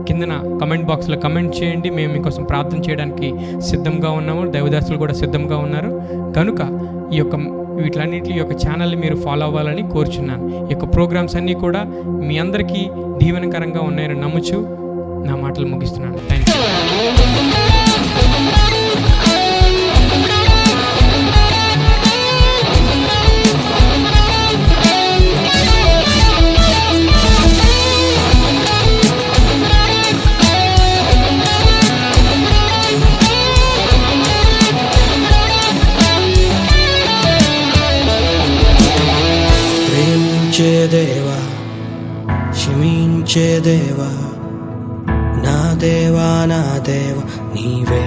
కిందన కమెంట్ బాక్స్లో కమెంట్ చేయండి. మేము మీకోసం ప్రార్థన చేయడానికి సిద్ధంగా ఉన్నాము. దైవదాసులు కూడా సిద్ధంగా ఉన్నారు. కనుక ఈ యొక్క వీటిలన్నింటి యొక్క ఛానల్ని మీరు ఫాలో అవ్వాలని కోరుచున్నాను. ఈ యొక్క ప్రోగ్రామ్స్ అన్నీ కూడా మీ అందరికీ దీవెనకరంగా ఉన్నాయని నమ్ముచు నా మాటలు ముగిస్తున్నాను. Thank you. దేవా, క్షమించే దేవా, నా దేవా, నా దేవా నీవే.